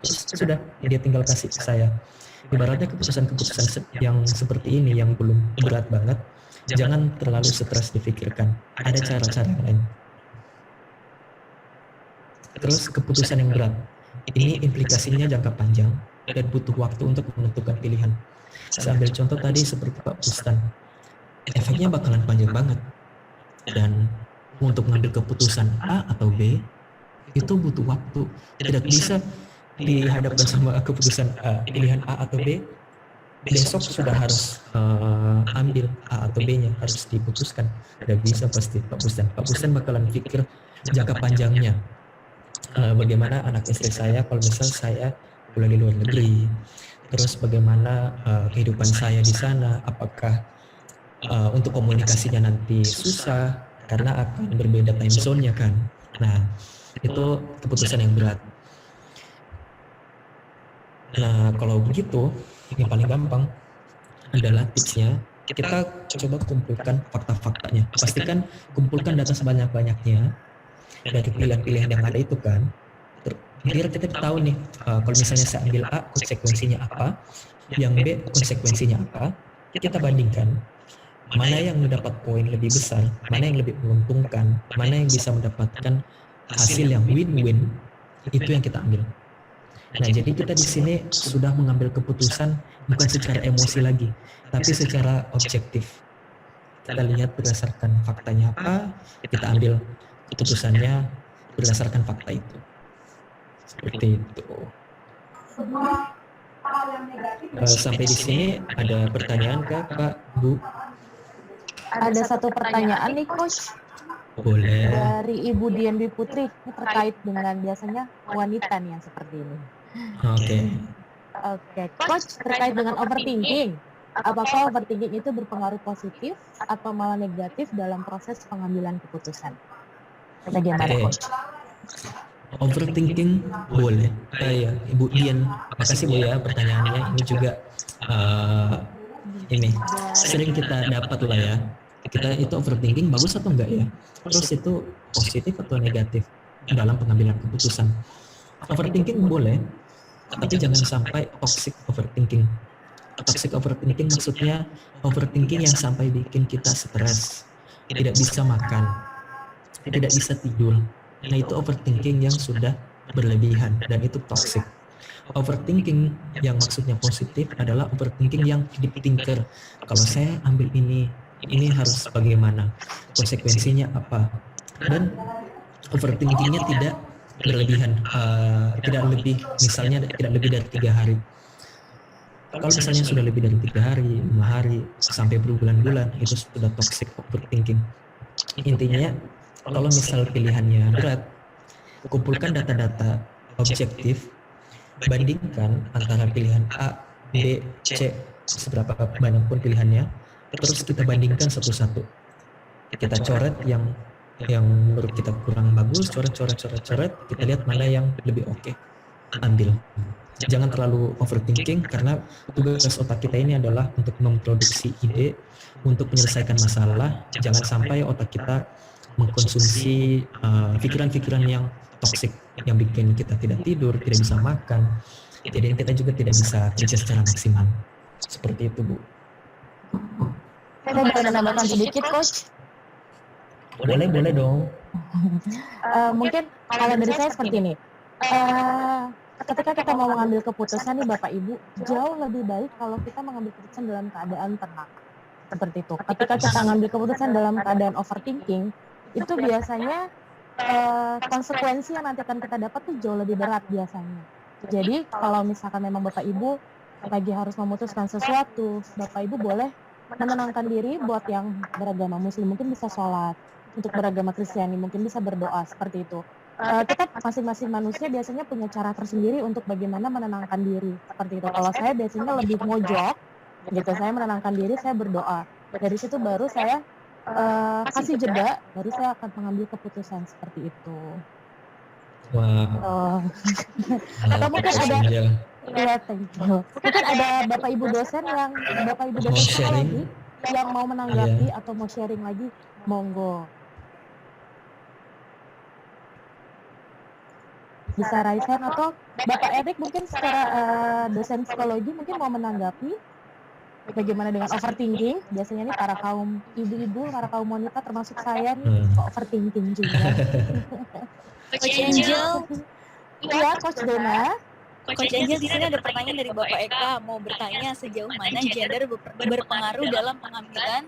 Terus sudah, dia tinggal kasih ke saya. Ibaratnya keputusan-keputusan yang seperti ini yang belum berat banget, jangan terlalu stres dipikirkan. Ada cara-cara yang lain. Terus keputusan yang berat, ini implikasinya jangka panjang dan butuh waktu untuk menentukan pilihan. Saya ambil contoh tadi seperti Pak Bustan, efeknya bakalan panjang banget. Dan untuk mengambil keputusan A atau B, itu butuh waktu. Tidak bisa dihadapkan sama keputusan pilihan A atau B, besok sudah harus ambil A atau B-nya, harus diputuskan. Tidak bisa pasti Pak Bustan. Pak Bustan bakalan pikir jangka panjangnya. Bagaimana anak istri saya kalau misal saya kuliah di luar negeri, terus bagaimana kehidupan saya di sana, apakah untuk komunikasinya nanti susah karena akan berbeda time zone-nya kan. Nah, itu keputusan yang berat. Nah, kalau begitu yang paling gampang adalah tipsnya, kita coba kumpulkan fakta-faktanya. Pastikan kumpulkan data sebanyak-banyaknya dari pilihan-pilihan yang ada itu kan, biar kita tahu nih kalau misalnya saya ambil A, konsekuensinya apa, yang B konsekuensinya apa, kita bandingkan mana yang mendapat poin lebih besar, mana yang lebih menguntungkan, mana yang bisa mendapatkan hasil yang win-win, itu yang kita ambil. Nah, jadi kita di sini sudah mengambil keputusan bukan secara emosi lagi, tapi secara objektif. Kita lihat berdasarkan faktanya apa, kita ambil keputusannya berdasarkan fakta itu. Seperti itu. Sampai di sini ada pertanyaan kah, Pak, Bu? Ada satu pertanyaan nih, Coach. Boleh. Dari Ibu Dian Dwi Putri, ini terkait dengan biasanya wanita nih yang seperti ini. Oke, Coach, terkait dengan overthinking. Apakah overthinking itu berpengaruh positif atau malah negatif dalam proses pengambilan keputusan? Bagaimana, Coach? Overthinking boleh. Ya, Ibu Dian, makasih Bu ya pertanyaannya. Ini juga ini sering kita dapat lah ya. Kita itu overthinking bagus atau enggak ya? Terus itu positif atau negatif dalam pengambilan keputusan? Overthinking boleh, tapi jangan sampai toxic overthinking. Toxic overthinking maksudnya overthinking yang sampai bikin kita stres, tidak bisa makan, tidak bisa tidur. Nah, itu overthinking yang sudah berlebihan dan itu toxic. Overthinking yang maksudnya positif adalah overthinking yang deep thinker. Kalau saya ambil ini harus bagaimana, konsekuensinya apa, dan overthinkingnya tidak berlebihan, tidak lebih, misalnya tidak lebih dari 3 hari. Kalau misalnya sudah lebih dari 3 hari, 5 hari, sampai berbulan-bulan, itu sudah toxic overthinking. Intinya, kalau misal pilihannya berat, kumpulkan data-data objektif, bandingkan antara pilihan A, B, C, seberapa banyak pun pilihannya, terus kita bandingkan satu-satu. Kita coret yang menurut kita kurang bagus, coret, kita lihat mana yang lebih oke, ambil. Jangan terlalu overthinking, karena tugas otak kita ini adalah untuk memproduksi ide, untuk menyelesaikan masalah. Jangan sampai otak kita mengkonsumsi pikiran-pikiran yang toksik, yang bikin kita tidak tidur, tidak bisa makan, jadi kita juga tidak bisa kerja secara maksimal. Seperti itu, Bu. Saya boleh menambahkan sedikit, Coach? Boleh dong. Mungkin kalau dari saya seperti ini. Ketika kita mau mengambil keputusan nih Bapak Ibu, jauh lebih baik kalau kita mengambil keputusan dalam keadaan tenang. Seperti itu. Ketika kita mengambil keputusan dalam keadaan overthinking, itu biasanya konsekuensi yang nanti akan kita dapat tuh jauh lebih berat biasanya. Jadi kalau misalkan memang Bapak Ibu lagi harus memutuskan sesuatu, Bapak Ibu boleh menenangkan diri. Buat yang beragama Muslim mungkin bisa sholat, untuk beragama Kristiani mungkin bisa berdoa, seperti itu. Kita masing-masing manusia biasanya punya cara tersendiri untuk bagaimana menenangkan diri, seperti itu. Kalau saya biasanya lebih mojok gitu, saya menenangkan diri, saya berdoa. Dari situ baru saya kasih jeda, baru saya akan mengambil keputusan seperti itu. Wah. Atau mungkin ada, ya, thank you. Mungkin ada Bapak Ibu dosen psikologi yang mau menanggapi atau mau sharing lagi, monggo. Bisa raise hand, atau Bapak Erik mungkin secara dosen psikologi mungkin mau menanggapi bagaimana dengan overthinking. Biasanya nih para kaum ibu-ibu, para kaum wanita termasuk saya nih overthinking juga. Coach Angel. Iya, Coach Dona. Coach Angel, di sini ada pertanyaan dari Bapak Eka, mau bertanya sejauh mana gender berpengaruh dalam pengambilan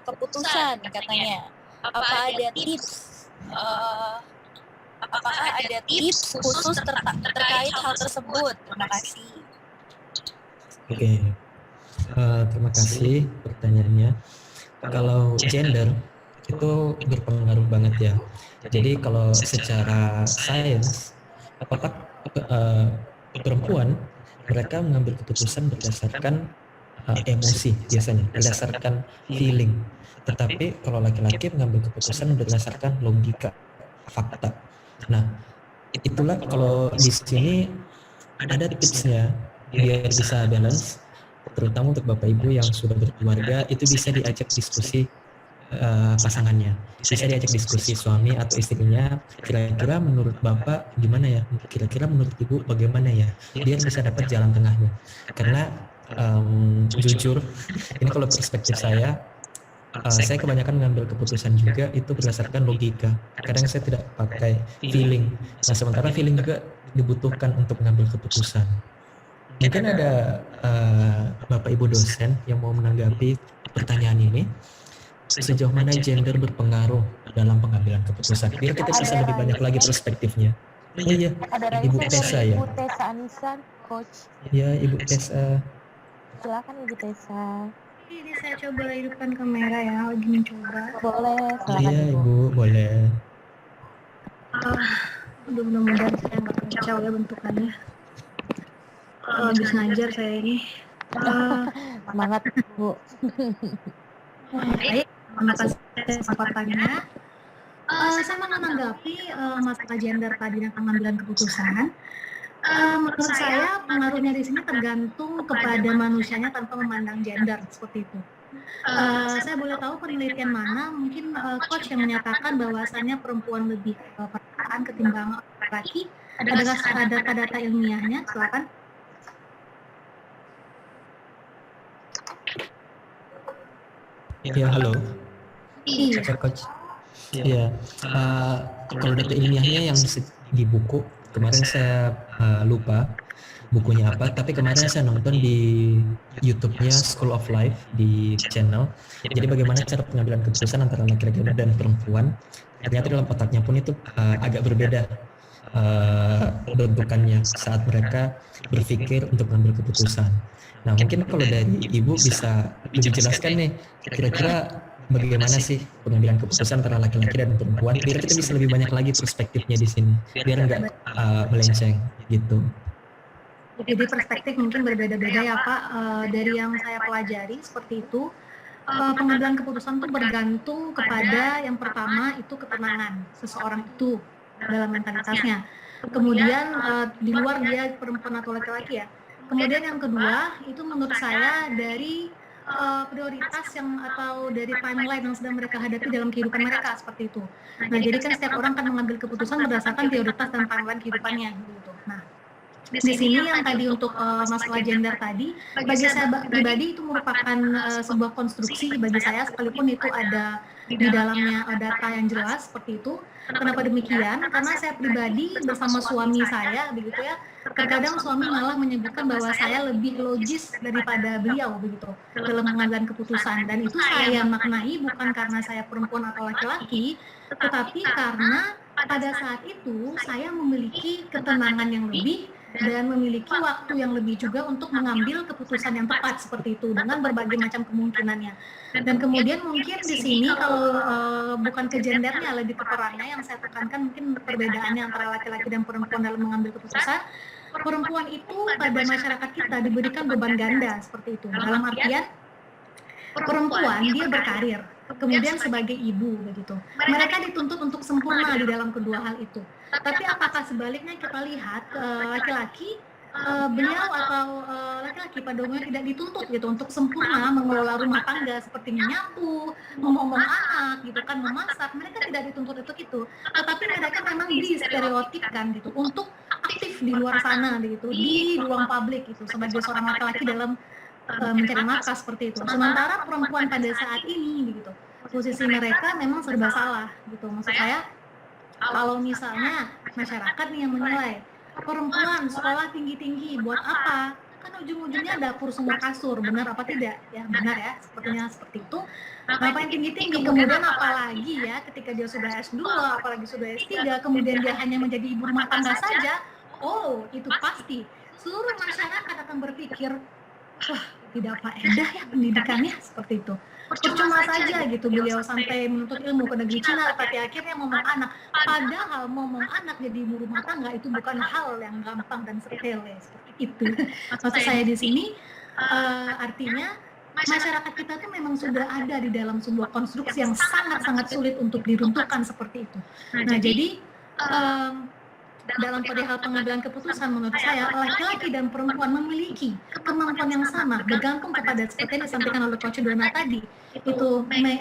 keputusan, katanya. Apakah ada tips khusus terkait hal tersebut? Terima kasih. Oke. Terima kasih pertanyaannya. Kalau gender itu berpengaruh banget ya. Jadi kalau secara sains, otak perempuan mereka mengambil keputusan berdasarkan emosi biasanya, berdasarkan feeling. Tetapi kalau laki-laki mengambil keputusan berdasarkan logika, fakta. Nah, itulah kalau di sini ada tipsnya biar bisa balance, terutama untuk Bapak Ibu yang sudah berkeluarga, itu bisa diajak diskusi pasangannya, bisa diajak diskusi suami atau istrinya, kira-kira menurut Bapak gimana ya, kira-kira menurut Ibu bagaimana ya, biar bisa dapat jalan tengahnya. Karena jujur, ini kalau perspektif saya kebanyakan mengambil keputusan juga itu berdasarkan logika. Kadang saya tidak pakai feeling. Nah, sementara feeling juga dibutuhkan untuk mengambil keputusan. Mungkin ada Bapak Ibu dosen yang mau menanggapi pertanyaan ini. Sejauh mana gender berpengaruh dalam pengambilan keputusan? Biar kita bisa lebih banyak lagi perspektifnya. Oh iya, Ibu Tessa ya. Ibu Tessa Anisan, Coach. Ya, Ibu Tessa. Silakan Ibu Tessa. Ini saya coba hidupkan kamera ya, lagi mencoba. Boleh, silakan Iya, Ibu. Ibu, boleh. Mudah-mudahan saya nggak kacau ya bentukannya. Habis ngajar saya ini. Semangat, Bu. Baik, terima kasih atas kesempatannya. Saya menanggapi masalah gender tadi dan pengambilan keputusan. Menurut saya pengaruhnya di sini tergantung kepada manusianya tanpa memandang gender, seperti itu. Saya boleh tahu penelitian mana, mungkin coach yang menyatakan bahwasannya perempuan lebih perasaan ketimbang laki-laki. Adakah ada data ilmiahnya? Silakan. Ya, halo. Iya. Cek, Coach. Ya, kalau data ilmiahnya yang di buku, kemarin saya lupa bukunya apa, tapi kemarin saya nonton di YouTube-nya School of Life di channel. Jadi bagaimana cara pengambilan keputusan antara laki-laki dan perempuan. Ternyata dalam otaknya pun itu agak berbeda bentukannya saat mereka berpikir untuk mengambil keputusan. Nah, mungkin kalau dari Ibu bisa lebih jelaskan nih, kira-kira bagaimana sih pengambilan keputusan antara laki-laki dan perempuan, biar kita bisa lebih banyak lagi perspektifnya di sini, biar nggak melenceng gitu. Jadi perspektif mungkin berbeda-beda ya Pak. Dari yang saya pelajari seperti itu, pengambilan keputusan itu bergantung kepada yang pertama itu ketenangan seseorang itu dalam mentalitasnya. Kemudian di luar dia perempuan atau laki-laki ya. Kemudian yang kedua itu menurut saya dari prioritas yang atau dari timeline yang sedang mereka hadapi dalam kehidupan mereka seperti itu. Nah, jadi kan setiap orang kan mengambil keputusan berdasarkan prioritas dan timeline kehidupannya gitu. Nah, di sini yang tadi untuk masalah gender tadi, bagi saya pribadi itu merupakan sebuah konstruksi bagi saya, sekalipun itu ada di dalamnya data yang jelas seperti itu. Kenapa demikian? Karena saya pribadi bersama suami saya, begitu ya, terkadang suami malah menyebutkan bahwa saya lebih logis daripada beliau begitu dalam mengambil keputusan, dan itu saya maknai bukan karena saya perempuan atau laki-laki, tetapi karena pada saat itu saya memiliki ketenangan yang lebih dan memiliki waktu yang lebih juga untuk mengambil keputusan yang tepat seperti itu dengan berbagai macam kemungkinannya. Dan kemudian mungkin di sini kalau bukan ke gendernya, lebih ke perannya yang saya tekankan, mungkin perbedaannya antara laki-laki dan perempuan dalam mengambil keputusan. Perempuan itu pada masyarakat kita diberikan beban ganda seperti itu. Dalam artian perempuan dia berkarir, kemudian sebagai ibu begitu. Mereka dituntut untuk sempurna di dalam kedua hal itu. Tapi apakah sebaliknya kita lihat laki-laki, beliau atau laki-laki pada umumnya tidak dituntut gitu untuk sempurna mengelola rumah tangga seperti menyapu, ngomong anak gitu kan, memasak. Mereka tidak dituntut untuk itu. Tetapi mereka memang distereotipkan gitu untuk aktif di luar sana gitu, di ruang publik gitu sebagai seorang laki-laki dalam mencari nafkah seperti itu. Sementara perempuan pada saat ini gitu, posisi mereka memang serba salah gitu. Maksud saya, kalau misalnya masyarakat nih yang menilai perempuan sekolah tinggi-tinggi buat apa? Kan ujung-ujungnya dapur semua kasur, benar apa tidak? Ya benar ya, sepertinya seperti itu. Ngapain tinggi-tinggi? Kemudian apalagi ya ketika dia sudah S2, apalagi sudah S3, kemudian dia hanya menjadi ibu rumah tangga saja, oh itu pasti seluruh masyarakat akan berpikir, wah tidak faedah ya pendidikannya seperti itu. Percuma saja gitu beliau sampai menuntut ilmu ke negeri Cina, tapi akhirnya ngomong anak. Padahal ngomong anak jadi ibu rumah tangga itu bukan hal yang gampang dan sepele seperti itu. Maksud saya di sini artinya masyarakat kita tuh memang sudah ada di dalam sebuah konstruksi yang sangat-sangat sulit untuk diruntuhkan seperti itu. Nah jadi dalam perihal pengambilan keputusan menurut saya laki-laki dan perempuan memiliki kemampuan yang sama, bergantung kepada seperti yang disampaikan oleh Coach Dona tadi, itu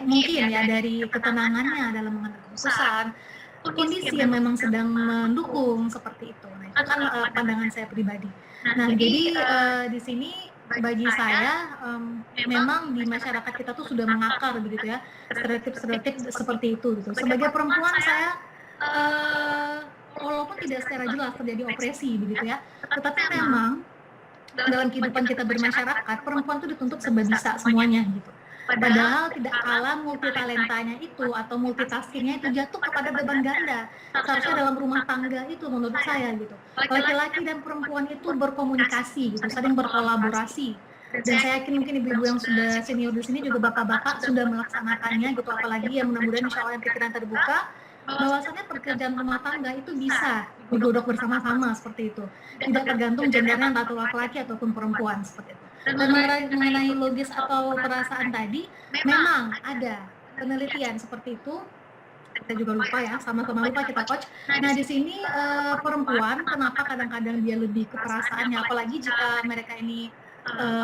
mungkin ya dari ketenangannya dalam mengambil keputusan, kondisi yang memang sedang mendukung seperti itu. Nah itu kan pandangan saya pribadi. Nah jadi di sini bagi saya memang di masyarakat kita tuh sudah mengakar begitu ya stereotip seperti itu gitu. Sebagai perempuan saya walaupun tidak secara jelas terjadi opresi begitu ya, tetapi memang dalam kehidupan kita bermasyarakat perempuan itu dituntut serba bisa semuanya gitu. Padahal tidak kalah multitalentanya itu atau multitaskingnya itu jatuh kepada beban ganda. Seharusnya dalam rumah tangga itu menurut saya gitu, laki-laki dan perempuan itu berkomunikasi gitu, saling berkolaborasi. Dan saya yakin mungkin ibu-ibu yang sudah senior di sini juga bapak-bapak sudah melaksanakannya gitu, apalagi yang mudah-mudahan insya Allah yang pikiran terbuka bahwasannya pekerjaan rumah tangga itu bisa digodok bersama-sama seperti itu, tidak tergantung gendernya entah laki-laki ataupun perempuan seperti itu. Dan mengenai logis atau perasaan tadi, memang ada penelitian seperti itu. Kita juga lupa ya, sama-sama lupa kita Coach. Nah di sini perempuan kenapa kadang-kadang dia lebih ke perasaannya, apalagi jika mereka ini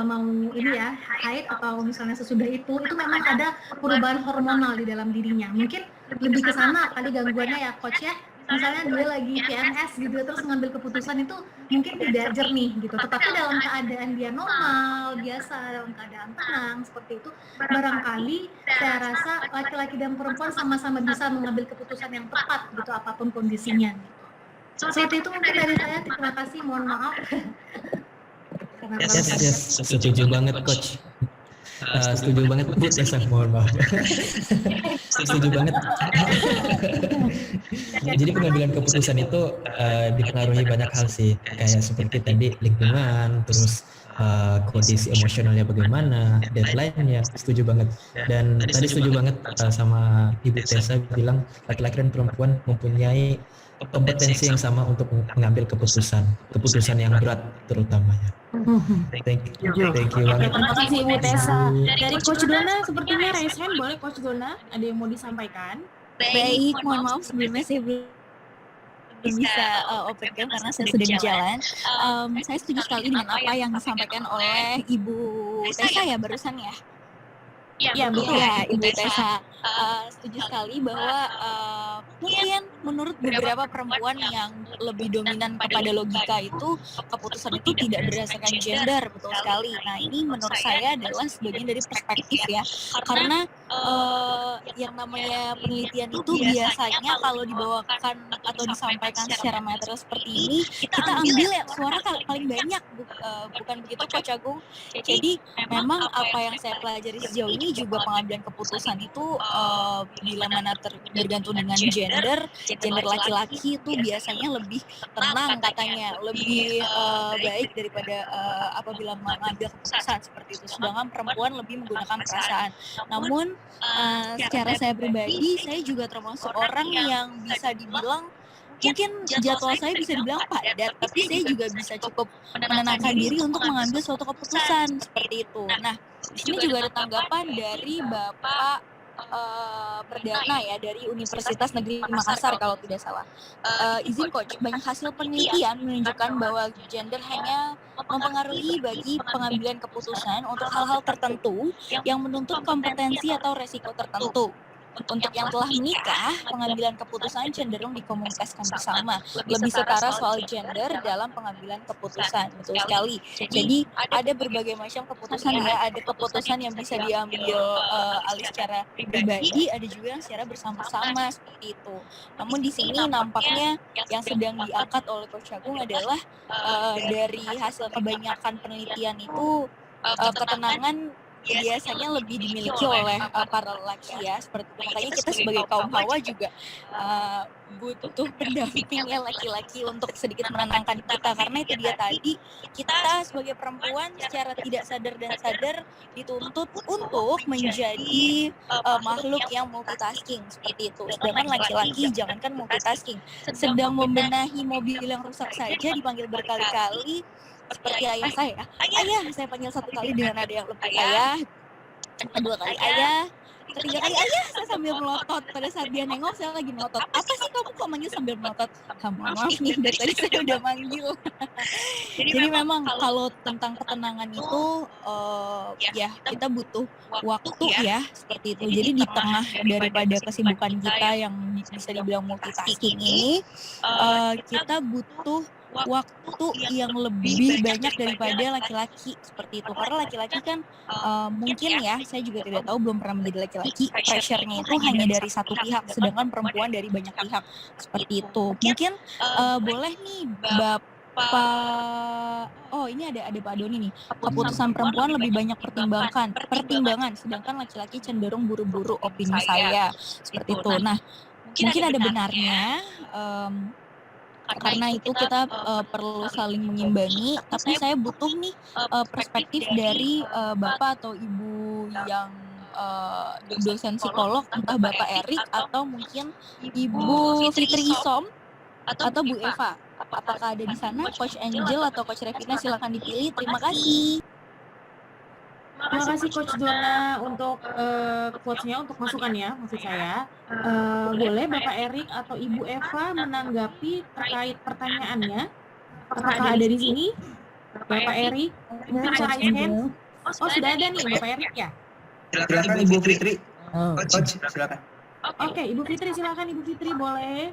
mau ini ya haid atau misalnya sesudah itu memang ada perubahan hormonal di dalam dirinya. Mungkin lebih ke sana kali gangguannya ya Coach ya, misalnya dia lagi PMS gitu terus ngambil keputusan itu mungkin tidak jernih gitu, tetapi dalam keadaan dia normal biasa, dalam keadaan tenang seperti itu, barangkali saya rasa laki-laki dan perempuan sama-sama bisa mengambil keputusan yang tepat gitu apapun kondisinya gitu. Seperti itu mungkin dari saya, terima kasih, mohon maaf. Yes, setuju banget coach. Setuju banget Bu Tessa, mohon maaf. Setuju banget. Jadi pengambilan keputusan itu dipengaruhi banyak hal sih, kayak seperti tadi lingkungan, terus kondisi emosionalnya bagaimana, deadline-nya. Setuju banget. Dan tadi setuju banget sama Ibu Tessa bilang laki-laki dan perempuan mempunyai kompetensi yang sama untuk mengambil keputusan yang berat terutamanya. Thank you banget. Terima kasih Ibu Tessa. Dari Coach Dona sepertinya raise hand, boleh Coach Dona? Ada yang mau disampaikan? Baik, mohon maaf sebelumnya saya belum bisa open cam karena saya sudah di jalan. Saya setuju sekali dengan apa yang disampaikan oleh Ibu Tessa ya barusan ya. Ya betul ya Ibu Tessa. Setuju sekali bahwa mungkin menurut beberapa perempuan yang lebih dominan kepada logika itu keputusan itu tidak berdasarkan gender, betul sekali. Nah ini menurut saya adalah sebagian dari perspektif ya, karena yang namanya penelitian itu biasanya kalau dibawakan atau disampaikan secara material seperti ini kita ambil ya suara paling banyak, bukan begitu Coach Agung? Jadi memang apa yang saya pelajari sejauh ini juga pengambilan keputusan itu bila mana bergantung dengan gender laki-laki itu biasanya lebih tenang katanya, lebih baik daripada apabila mengambil keputusan seperti itu, sedangkan perempuan lebih menggunakan perasaan. Namun secara saya pribadi saya juga termasuk orang yang bisa dibilang mungkin jadwal saya bisa dibilang padat, tapi saya juga bisa cukup menenangkan diri untuk mengambil suatu keputusan seperti itu. Nah, di sini juga ada tanggapan dari Bapak Perdana ya dari Universitas Negeri Makassar kalau tidak salah. Izin Coach, banyak hasil penelitian menunjukkan bahwa gender hanya mempengaruhi bagi pengambilan keputusan untuk hal-hal tertentu yang menuntut kompetensi atau resiko tertentu. Untuk yang telah menikah, pengambilan keputusan cenderung dikomunikasikan bersama, lebih setara soal gender dalam pengambilan keputusan. Betul sekali. Jadi ada berbagai macam keputusan ya, ada keputusan yang bisa diambil alih secara pribadi, ada juga yang secara bersama-sama seperti itu. Namun di sini nampaknya yang sedang diangkat oleh Coach Agung adalah dari hasil kebanyakan penelitian itu ketenangan biasanya lebih dimiliki oleh para lelaki ya, seperti itu. Makanya kita sebagai kaum hawa juga butuh pendamping ya laki-laki untuk sedikit menenangkan kita, karena itu dia tadi kita sebagai perempuan secara tidak sadar dan sadar dituntut untuk menjadi makhluk yang multitasking seperti itu, sedangkan laki-laki jangankan multitasking, sedang membenahi mobil yang rusak saja dipanggil berkali-kali. Seperti ayah saya panggil satu kali dengan nada yang lebih ayah, kedua kali ayah, ketiga kali ayah, saya sambil melotot. Pada saat dia nengok saya lagi melotot. Apa sih kamu kok manggil sambil melotot? Maaf nih, dari tadi saya udah manggil. Jadi memang kalau tentang ketenangan itu ya kita butuh waktu ya seperti itu. Jadi di tengah daripada kesibukan kita yang bisa dibilang multitasking ini, kita butuh waktu yang lebih banyak daripada laki-laki seperti itu, karena laki-laki kan mungkin ya, saya juga tidak tahu, belum pernah menjadi laki-laki, pressure-nya itu hanya dari satu pihak, sedangkan perempuan dari banyak pihak seperti itu. Mungkin boleh nih ini ada Pak Doni nih, keputusan perempuan lebih banyak pertimbangan, sedangkan laki-laki cenderung buru-buru, opini saya seperti itu. Nah, mungkin ada benarnya. Karena itu kita perlu saling mengimbangi, tapi saya butuh nih perspektif dari Bapak atau Ibu yang dosen psikolog, entah Bapak Erik atau mungkin Ibu Fitri Isom atau Bu Eva. Apakah ada di sana? Coach Angel atau Coach Revina, silakan dipilih. Terima kasih. Terima kasih Coach Dona untuk quotes-nya, untuk masukannya maksud saya. Boleh Bapak Erik atau Ibu Eva menanggapi terkait pertanyaannya? Apakah ada di sini? Bapak Erik, mungkin raise hand. Oh sudah ada nih Bapak Erik ya? Silakan Ibu Fitri. Coach, silakan. Oke, Ibu Fitri silakan, Ibu Fitri boleh.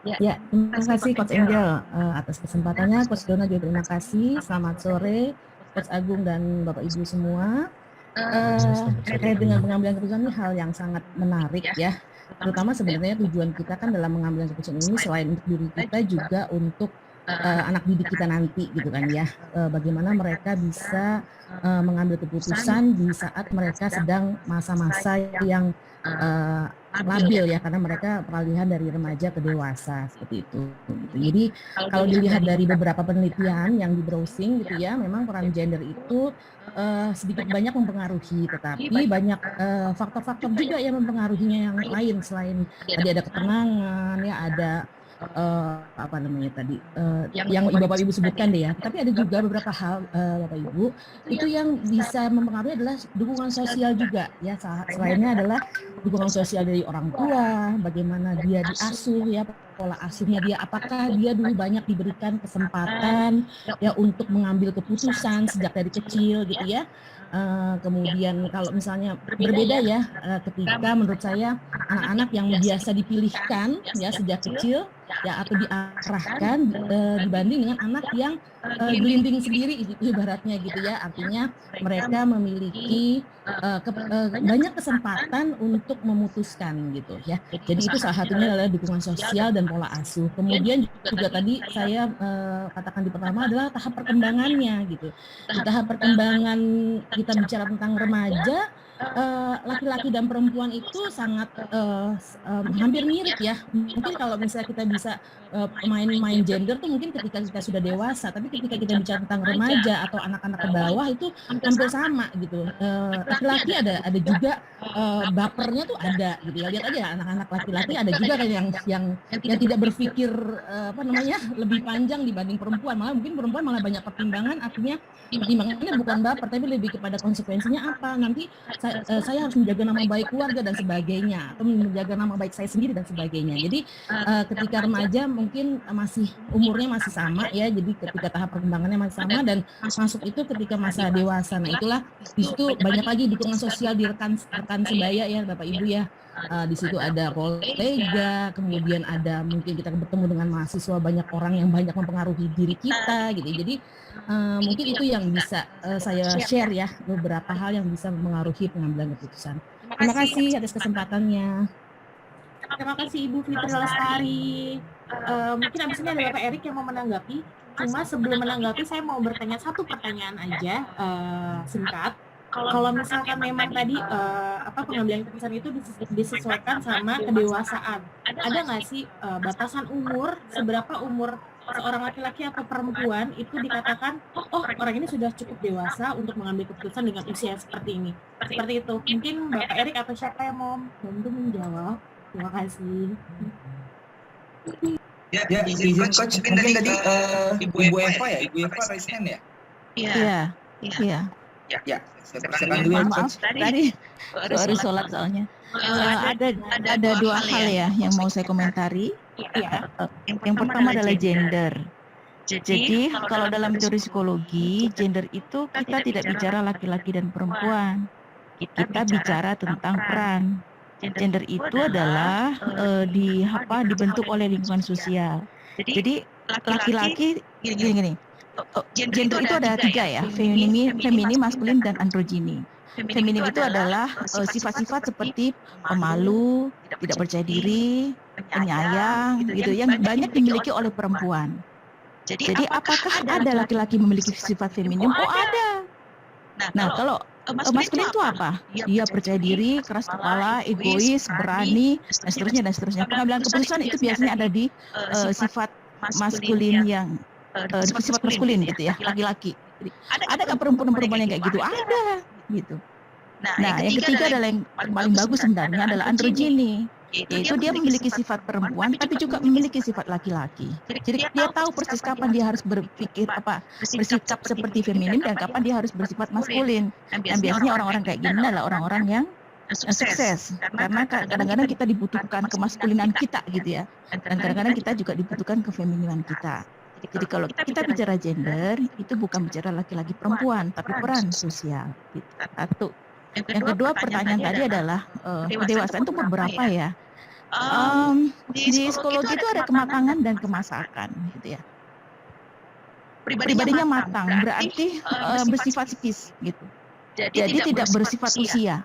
Ya, terima kasih Coach Angel atas kesempatannya. Coach Dona juga terima kasih. Selamat sore, Coach Agung dan Bapak Ibu semua. Terkait dengan pengambilan keputusan ini hal yang sangat menarik ya. Terutama sebenarnya tujuan kita kan dalam mengambil keputusan ini selain untuk diri kita juga untuk anak didik kita nanti gitu kan ya. Bagaimana mereka bisa mengambil keputusan di saat mereka sedang masa-masa yang labil ya, karena mereka peralihan dari remaja ke dewasa seperti itu. Jadi kalau dilihat dari beberapa penelitian yang di browsing gitu ya, memang peran gender itu sedikit banyak mempengaruhi, tetapi banyak faktor-faktor juga yang mempengaruhinya yang lain selain tadi ada ketenangan ya, ada apa namanya tadi yang Bapak Ibu sebutkan deh ya, tapi ada juga beberapa hal Bapak Ibu itu yang bisa mempengaruhi adalah dukungan sosial juga ya. Selainnya adalah dukungan sosial dari orang tua, bagaimana dia diasuh ya, pola asuhnya dia, apakah dia dulu banyak diberikan kesempatan ya untuk mengambil keputusan sejak dari kecil gitu ya. Kemudian kalau misalnya berbeda ya ketika menurut saya anak-anak yang biasa dipilihkan ya sejak kecil ya atau diarahkan dibanding dengan anak yang gelinding sendiri ibaratnya gitu ya, artinya mereka memiliki banyak kesempatan untuk memutuskan gitu ya. Jadi itu salah satunya adalah dukungan sosial dan pola asuh. Kemudian juga tadi saya katakan di pertama adalah tahap perkembangannya gitu. Di tahap perkembangan kita bicara tentang remaja, laki-laki dan perempuan itu sangat hampir mirip ya. Mungkin kalau misalnya kita bisa main gender tuh mungkin ketika kita sudah dewasa, tapi ketika kita bicara tentang remaja atau anak-anak ke bawah itu hampir sama gitu. Laki-laki ada juga bapernya tuh ada gitu ya. Lihat aja anak-anak laki-laki ada juga kan yang tidak berpikir apa namanya lebih panjang dibanding perempuan. Malah mungkin perempuan malah banyak pertimbangan, artinya pertimbangannya bukan baper tapi lebih kepada konsekuensinya apa. Nanti saya harus menjaga nama baik keluarga dan sebagainya, atau menjaga nama baik saya sendiri dan sebagainya. Jadi ketika remaja mungkin umurnya masih sama ya, jadi ketika tahap perkembangannya masih sama, dan masuk itu ketika masa dewasa. Nah itulah di situ banyak lagi dukungan sosial di rekan sebaya ya Bapak Ibu ya. Di situ ada kolega, kemudian ada mungkin kita bertemu dengan mahasiswa, banyak orang yang banyak mempengaruhi diri kita gitu. Jadi mungkin itu yang bisa saya share ya, beberapa hal yang bisa mempengaruhi pengambilan keputusan. Terima kasih atas kesempatannya. Terima kasih Ibu Fitri Lestari. Mungkin abis ini ada Bapak Erik yang mau menanggapi. Cuma sebelum menanggapi saya mau bertanya satu pertanyaan aja singkat. Kalau misalkan memang tadi pengambilan keputusan itu disesuaikan sama kedewasaan, ada nggak sih batasan umur, seberapa umur seorang laki-laki atau perempuan itu dikatakan oh orang ini sudah cukup dewasa untuk mengambil keputusan dengan usia seperti ini, seperti itu. Mungkin Bapak Erik atau siapa yang mau bantu menjawab? Terima kasih. Ya, izin Coach, mungkin tadi Ibu Eva ya, Ibu Eva raise hand ya? Iya. Ya, saya persilakan dulu ya, Maaf, Coach. tadi baru sholat soalnya. Ada dua hal ya yang mau saya komentari. Yang pertama adalah gender. Jadi kalau dalam teori psikologi, gender itu kita tidak bicara laki-laki dan perempuan. Kita bicara tentang peran. Gender itu adalah dibentuk oleh lingkungan sosial. Jadi laki-laki gini. Gender itu ada tiga ya, feminin, maskulin, dan androgini. Feminin itu adalah sifat-sifat seperti pemalu, tidak percaya diri, penyayang, gitu yang banyak dimiliki oleh perempuan. Jadi apakah ada laki-laki memiliki sifat feminim? Oh ada. Nah kalau maskulin itu apa? Dia percaya diri, keras kepala, egois, berani, dan seterusnya. Pengambilan keputusan itu biasanya ada di sifat maskulin yang sifat maskulin gitu ya, laki-laki. Ada nggak perempuan-perempuan yang kayak gitu? Ada, gitu. Nah, yang ketiga adalah yang paling bagus sebenarnya adalah androgini, yaitu dia memiliki sifat perempuan tapi juga memiliki sifat laki-laki. Jadi dia tahu persis kapan dia harus bersikap seperti feminim dan kapan dia harus bersifat maskulin. Dan biasanya orang-orang kayak gini adalah orang-orang yang sukses, karena kadang-kadang kita dibutuhkan kemaskulinan kita gitu ya, dan kadang-kadang kita juga dibutuhkan kefemininan kita. Jadi kalau kita bicara gender, itu bukan bicara laki-laki perempuan, tapi peran sosial. Gitu. Satu. Yang kedua pertanyaan tadi adalah kedewasaan itu berapa ya? di psikologi itu ada kematangan dan kemasakan gitu ya. Pribadinya matang berarti bersifat psikis gitu. Jadi tidak bersifat usia.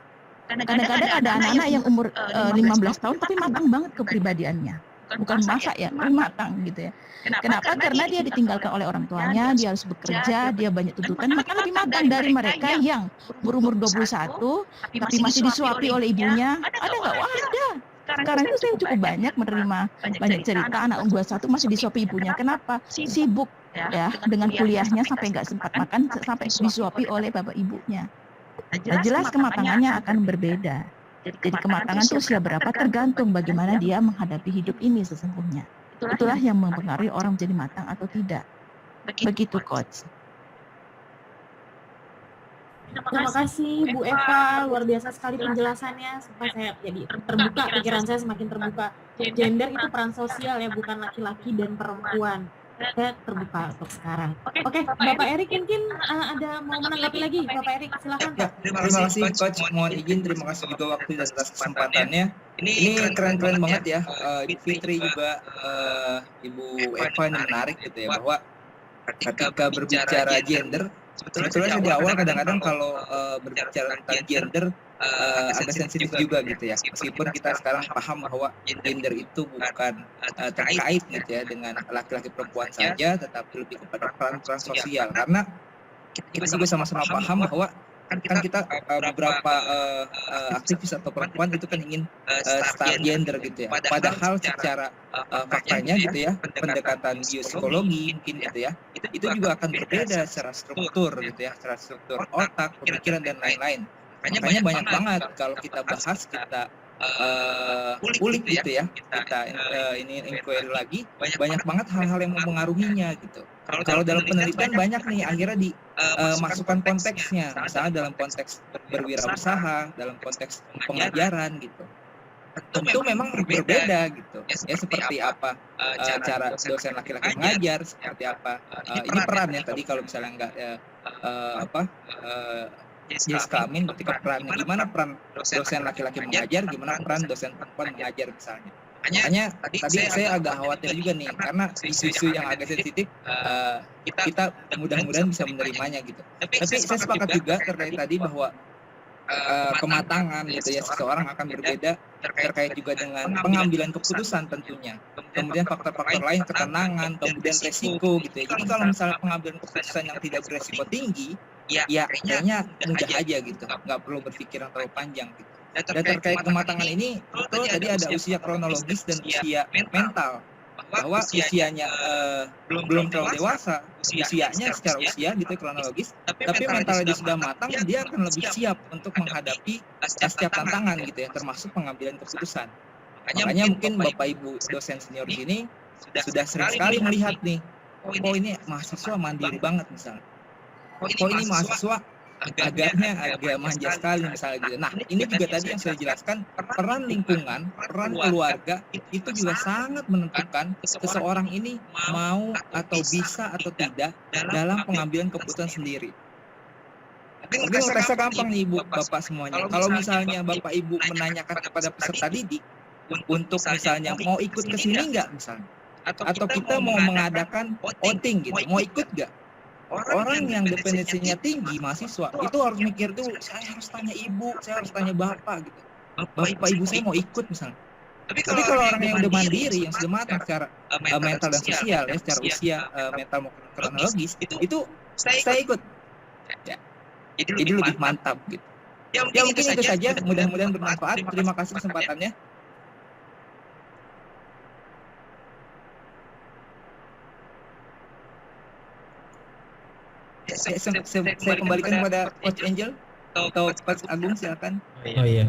Kadang-kadang ada anak-anak yang umur 15 tahun tapi matang banget kepribadiannya. Bukan masa ya, tapi matang gitu ya. Kenapa? Karena dia ditinggalkan oleh orang tuanya, dia harus bekerja, dia banyak tuntutan, maka lebih matang dari mereka yang berumur 21 tapi masih disuapi oleh ibunya. Ada nggak? Wah, ada. Sekarang itu saya cukup banyak menerima banyak cerita anak 21 masih disuapi ibunya. Kenapa? Sibuk ya dengan kuliahnya sampai nggak sempat makan, sampai disuapi oleh bapak ibunya. Nah, jelas kematangannya akan berbeda. Jadi kematangan itu usia berapa tergantung bagaimana dia menghadapi hidup ini sesungguhnya. Itulah yang mempengaruhi orang menjadi matang atau tidak. Begitu, Coach. Terima kasih Bu Eva, luar biasa sekali penjelasannya. Sampai saya jadi terbuka, pikiran saya semakin terbuka. Gender itu peran sosial ya, bukan laki-laki dan perempuan. Saya terbuka untuk sekarang. Oke, Bapak Erik mungkin ada mau menanggapi lagi. Bapak Erik, silakan. Ya, terima kasih Coach. Mohon izin, terima kasih juga waktu dan atas kesempatannya. Ini keren-keren banget ya. Ibu Fitri juga, Ibu Eva ini menarik gitu ya, bahwa ketika berbicara gender, sebetulnya di awal kadang-kadang kalau berbicara tentang gender agak sensitif juga gitu ya, meskipun kita sekarang paham bahwa gender itu bukan terkait gitu ya dengan laki-laki perempuan saja, tetapi lebih kepada peran-peran sosial, karena kita juga sama-sama paham bahwa kan kita beberapa aktivis atau perempuan itu kan ingin setara gender gitu ya, padahal secara faktanya gitu ya, pendekatan biopsikologi mungkin gitu ya, itu juga akan berbeda secara struktur gitu ya, secara struktur otak, pemikiran dan lain-lain. Makanya banyak banget kalau kita bahas, kita ulik gitu ya, kita ini inquiry lagi, banyak banget hal-hal yang mempengaruhinya gitu. Kalau dalam penelitian banyak nih akhirnya dimasukkan konteksnya, misalnya dalam konteks berwirausaha, dalam konteks pengajaran gitu. Tentu memang berbeda gitu ya, seperti apa cara dosen laki-laki mengajar, seperti apa ini peran ya tadi kalau misalnya enggak Jessica Amin ketika perannya, gimana peran dosen laki-laki mengajar, gimana peran dosen perempuan mengajar misalnya. Makanya tadi saya agak khawatir juga nih, karena isu-isu yang agak sensitif kita mudah-mudahan bisa menerimanya gitu. Tapi saya sepakat juga terkait tadi bahwa kematangan gitu ya seseorang akan berbeda terkait juga dengan pengambilan keputusan tentunya. Kemudian faktor-faktor lain, ketenangan, kemudian resiko gitu ya. Jadi kalau misalnya pengambilan keputusan yang tidak beresiko tinggi, ya kayaknya mudah aja gitu, nggak perlu berpikir yang terlalu panjang gitu. Dan terkait kematangan ini, betul tadi ada usia kronologis dan usia mental, bahwa usianya belum terlalu dewasa, usianya secara usia gitu kronologis, tapi mentalnya dia sudah matang, dia akan lebih siap untuk menghadapi setiap tantangan gitu ya, termasuk pengambilan keputusan. Makanya mungkin Bapak Ibu dosen senior di sini sudah sering sekali melihat nih, oh ini mahasiswa mandiri banget misalnya, oh ini mahasiswa agak manja sekali misalnya gitu. Nah ini juga tadi yang saya jelaskan, peran lingkungan, peran keluarga itu juga sangat menentukan seseorang ini mau atau bisa atau tidak dalam pengambilan keputusan sendiri. Mungkin ngerasa gampang nih Ibu Bapak semuanya, kalau misalnya Bapak Ibu menanyakan kepada peserta didik untuk misalnya mau ikut ke sini nggak misalnya, atau kita mau mengadakan outing gitu, mau ikut nggak? Orang yang dependensinya tinggi, mahasiswa, itu harus mikir tuh, saya harus tanya ibu, saya harus tanya bapak gitu. Bapak ibu saya mau ikut misalnya. Tapi kalau orang yang udah mandiri, yang sudah matang secara mental dan sosial ya, secara usia mental maupun kronologis, itu saya ikut. Ya. Jadi lebih mantap gitu. Ya mungkin itu saja, mudah-mudahan bermanfaat. Terima kasih kesempatannya. Saya kembalikan kepada Coach Angel atau Coach Agung, silakan. Oh iya,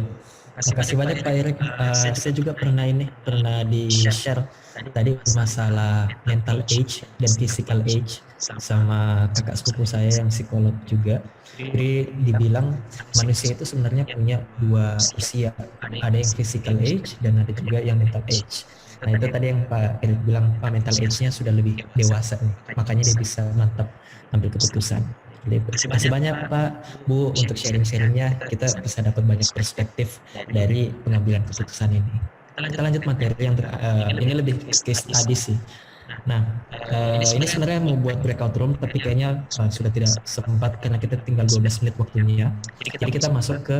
terima kasih banyak Pak Erik. Saya juga pernah di-share tadi masalah mental age dan physical age sama kakak sepupu saya yang psikolog juga. Jadi dibilang manusia itu sebenarnya punya dua usia, ada yang physical age dan ada juga yang mental age. Nah itu tadi yang Pak Erik bilang, Pak mental age-nya sudah lebih dewasa nih, makanya dia bisa mantap ambil keputusan. Jadi terima kasih banyak Pak, Bu untuk sharing-sharingnya, kita bisa dapat banyak perspektif dari pengambilan keputusan ini. kita lanjut materi yang ini lebih case study sih. Nah, ini sebenarnya mau buat breakout room, tapi kayaknya sudah tidak sempat karena kita tinggal 12 menit waktunya. Jadi kita masuk ke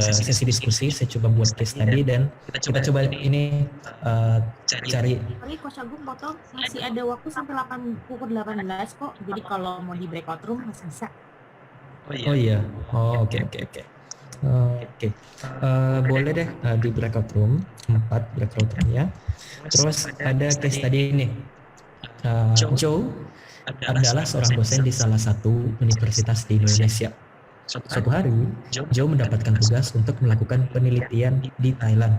sesi diskusi. Saya coba buat case study dan kita coba ini cari. Sorry, Coach Agung potong, masih ada waktu sampai pukul 18 kok. Jadi kalau mau di breakout room masih bisa. Oh iya, oke. Boleh deh di breakout room 4 breakout roomnya. Terus ada case tadi ini. Joe adalah seorang dosen di salah satu universitas di Indonesia. Suatu hari, Joe mendapatkan tugas untuk melakukan penelitian di Thailand.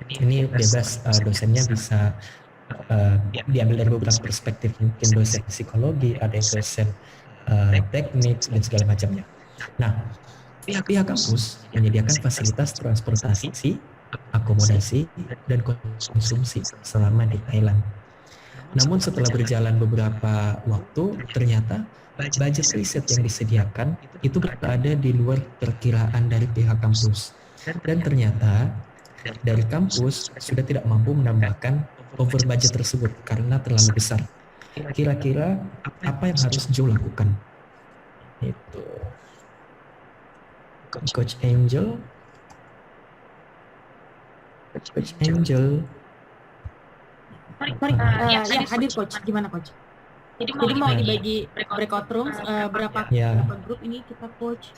Ini bebas, dosennya bisa diambil dari beberapa perspektif, mungkin dosen psikologi, ada yang dosen teknik dan segala macamnya. Nah, pihak kampus menyediakan fasilitas transportasi, akomodasi, dan konsumsi selama di Thailand. Namun setelah berjalan beberapa waktu, ternyata budget riset yang disediakan itu berada di luar perkiraan dari pihak kampus. Dan ternyata dari kampus sudah tidak mampu menambahkan over budget tersebut karena terlalu besar. Kira-kira apa yang harus Joe lakukan? Itu Coach Angel. Mari, ya hadir Coach. Gimana Coach? Jadi mau dibagi breakout rooms berapa grup ini kita Coach?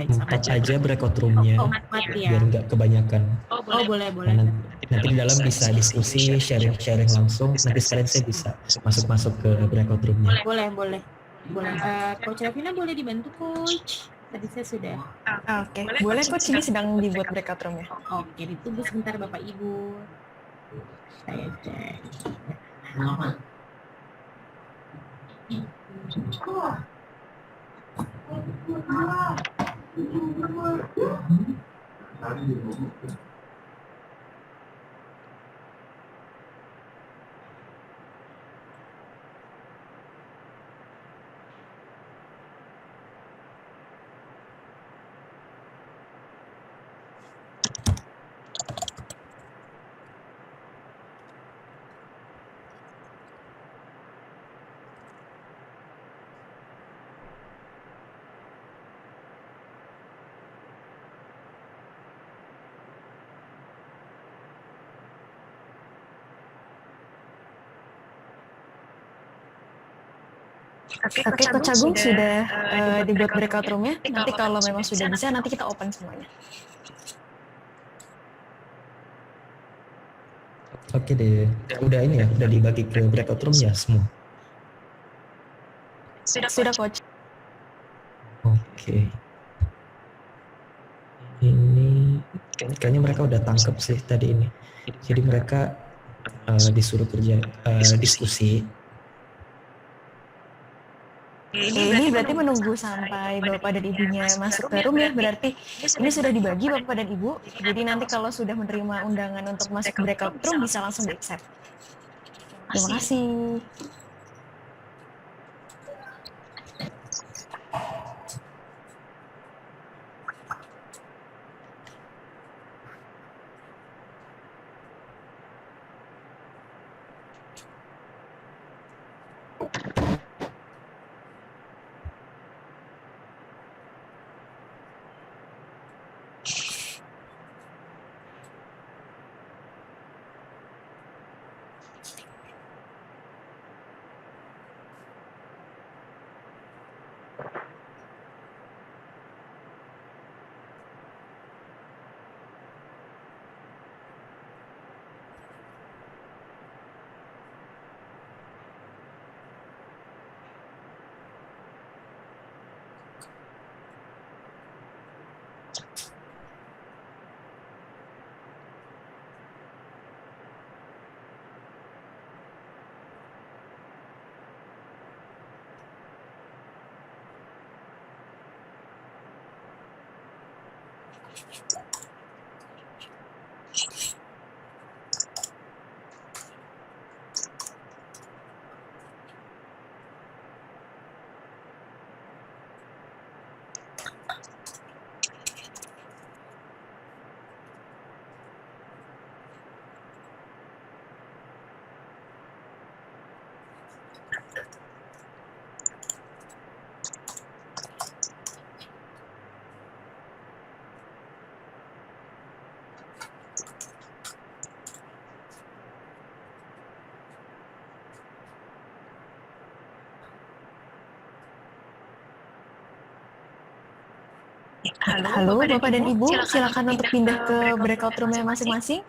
4 aja breakout roomnya, biar nggak kebanyakan. Oh boleh. Nanti di dalam bisa diskusi, sharing langsung. Nanti sekalian saya bisa masuk ke breakout roomnya. Boleh. Coach Ravina boleh dibantu Coach? Tadi saya sudah. Oke. Boleh Coach, ini sedang dibuat breakout roomnya. Oke, ditunggu sebentar Bapak Ibu. Saya cek. Oke, Coach Agung sudah dibuat breakout roomnya. Nanti kalau memang sudah bisa, nanti kita open semuanya. Oke deh, udah ini ya, udah dibagi ke breakout room ya semua. Sudah Coach. Oke. Ini kayaknya mereka udah tangkep sih tadi ini. Jadi mereka disuruh kerja diskusi. Ini berarti menunggu sampai Bapak dan Ibunya masuk ke room ya. Berarti ini sudah dibagi Bapak dan Ibu. Jadi nanti kalau sudah menerima undangan untuk masuk ke breakout room bisa langsung di-accept. Terima kasih. Halo, Bapak dan Ibu, silakan untuk pindah ke breakout room-nya masing-masing.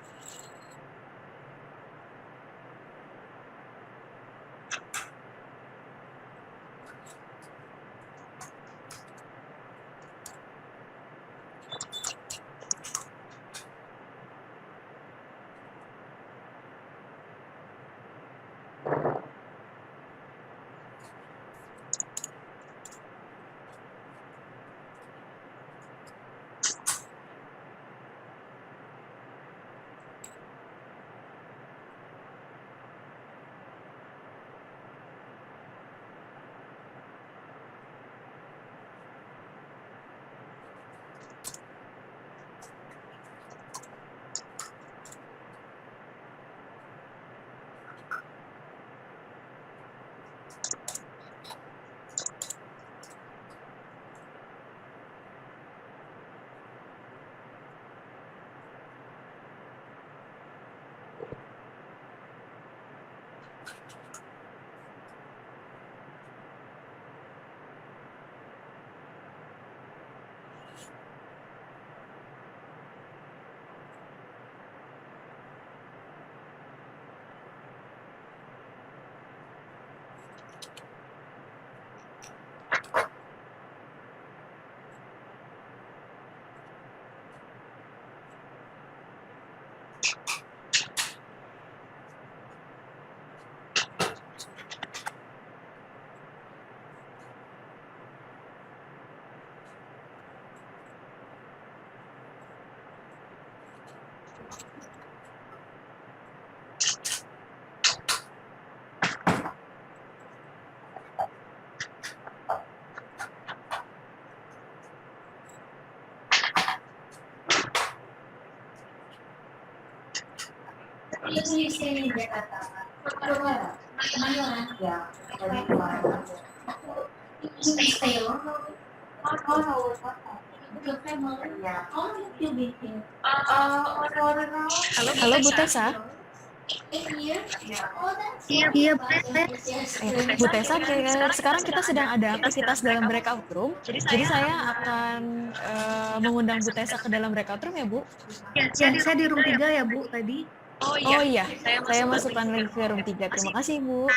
Halo, Bu Tessa. Iya, Bu Tessa, sekarang kita sedang ada aktivitas dalam breakout room. Jadi saya akan mengundang Bu Tessa ke dalam breakout room ya, Bu. ya, saya di room 3 ya, Bu, tadi. Oh iya, saya masukkan lagi ke room 3. Terima kasih, Bu.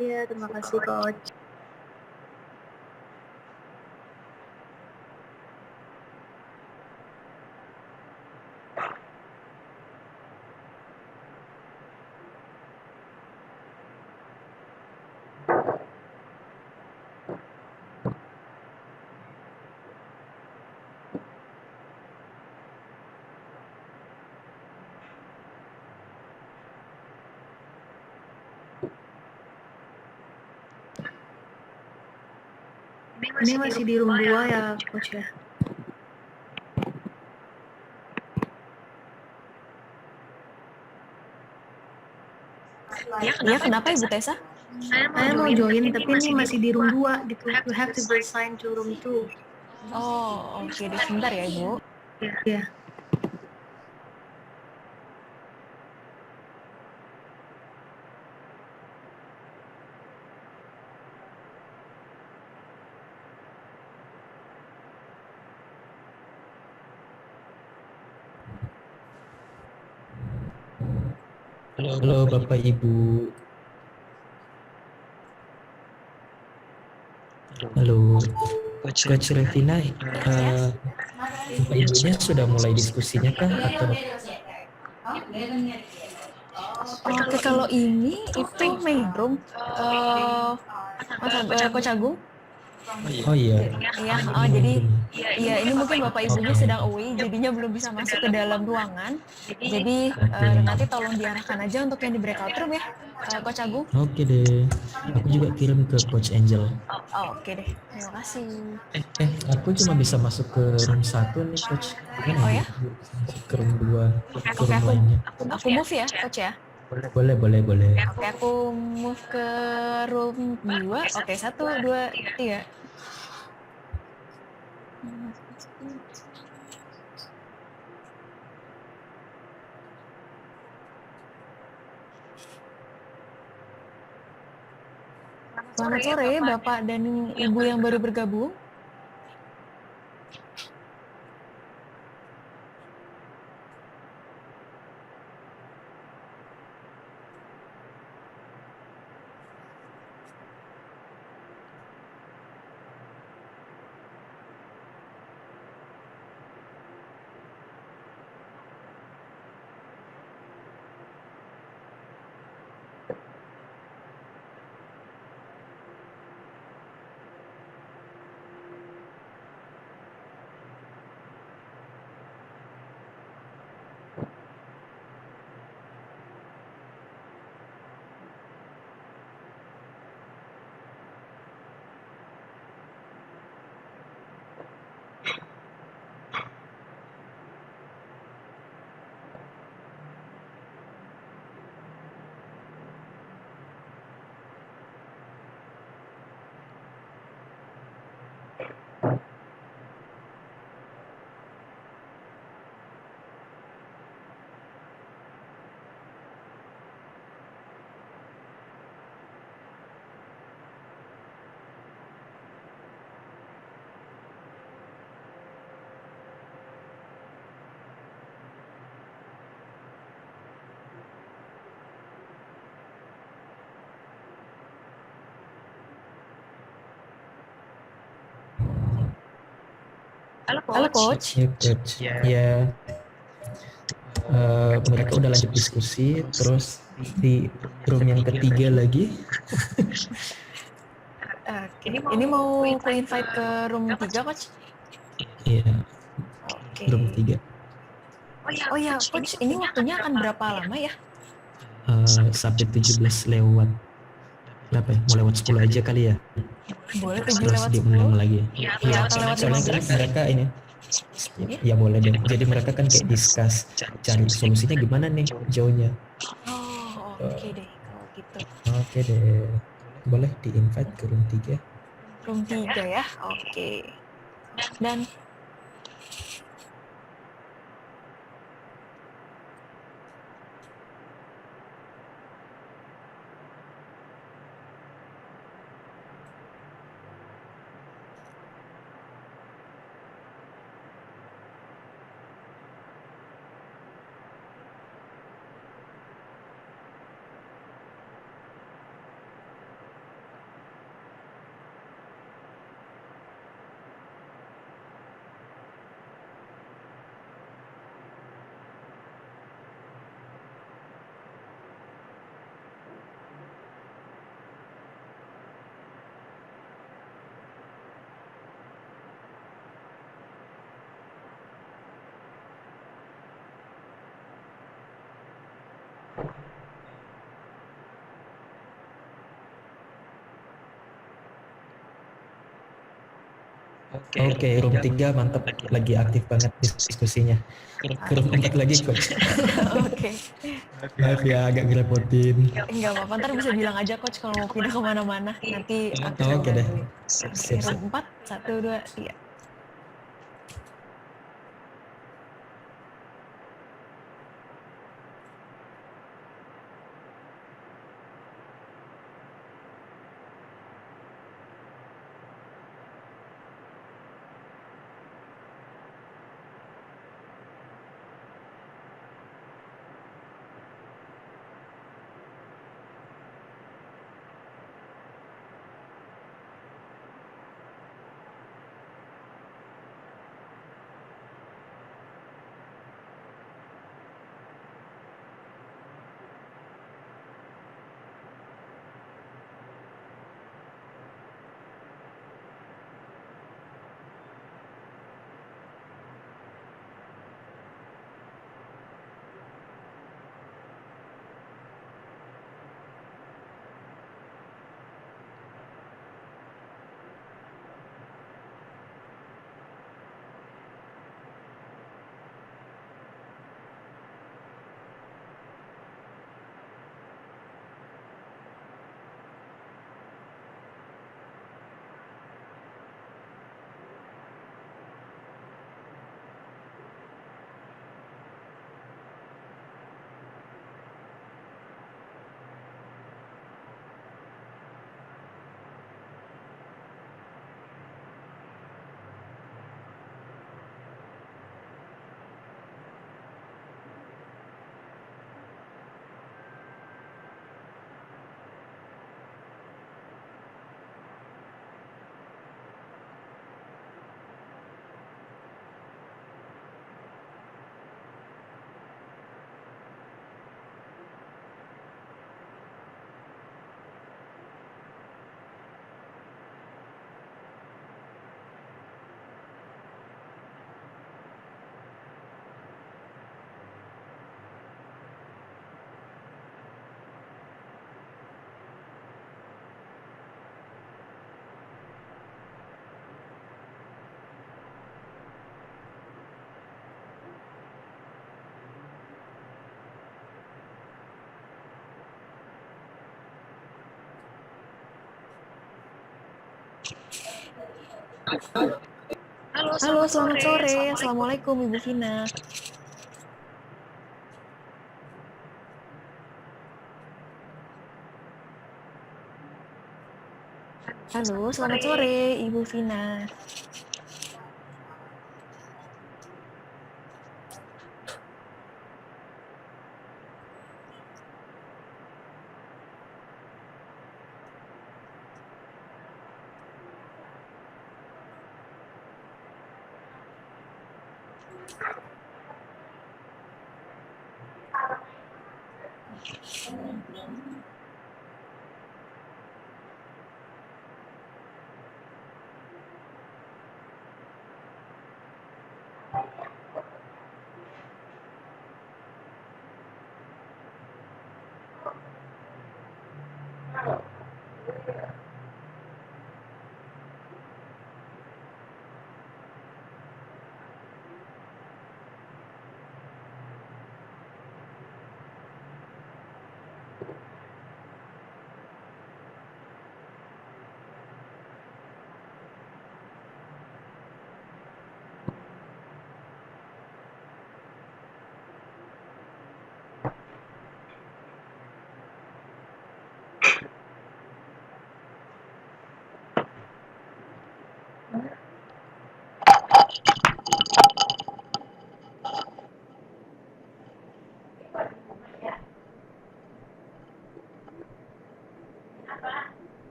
Iya, terima kasih, Coach. Ini masih di room 2 ya, Coach ya. Iya, kenapa Ibu Tessa? Saya mau join, tapi ini masih di room 2 gitu. You have to be assigned to room 2. Oh, oke deh. Sebentar ya, Ibu. Iya. Halo Bapak Ibu. Halo, Coach Revina, Bapak Ibunya sudah mulai diskusinya kah atau? Oke, kalau ini itu main room. Coach Agung. Oh iya. Iya, jadi ya ini mungkin Bapak Ibunya sedang away, jadinya belum bisa masuk ke dalam ruangan. Jadi nanti tolong diarahkan aja untuk yang di breakout room ya, Coach Agung. Oke deh. Aku juga kirim ke Coach Angel. Oh, oke deh. Terima kasih. Aku cuma bisa masuk ke room 1 nih, Coach. Gimana Oh ya? Masuk ke room 2, ke Oke, room lainnya. aku move ya, Coach ya. Boleh. Oke, aku move ke room 2. Oke, 1, 2, 3. Selamat sore, Bapak dan Ibu yang baru bergabung. Halo coach. Ya coach. Ya, mereka udah lanjut diskusi, terus di room yang ketiga lagi. Ini mau ku invite ke room 3 coach. Iya, Oke. room 3. Oh ya coach, ini waktunya akan berapa lama ya? Sampai 17 lewat berapa ya? Mau lewat 10 aja kali ya. Boleh 7 Terus lewat diundang 10? lagi. Iya, Iya, atau lewat soalnya kan 15? mereka ini ya boleh deh. Jadi mereka kan kayak discuss cari solusinya gimana nih jauhnya. Oh, oke deh kalau gitu. Oke deh. Boleh di-invite ke room 3. Room 3 ya, oke. Dan Oke, room 3 mantap, lagi aktif banget diskusinya. Ke room 4 lagi coach. oke. Maaf ya agak ngerepotin. Enggak apa-apa, ntar bisa bilang aja coach kalau mau pindah kemana-mana. Nanti aku Oke deh. bantuin. Siap, Oke, siap. room 4, 1, 2, 3. Halo, selamat sore. Assalamualaikum Ibu Vina. Halo, selamat sore Ibu Vina.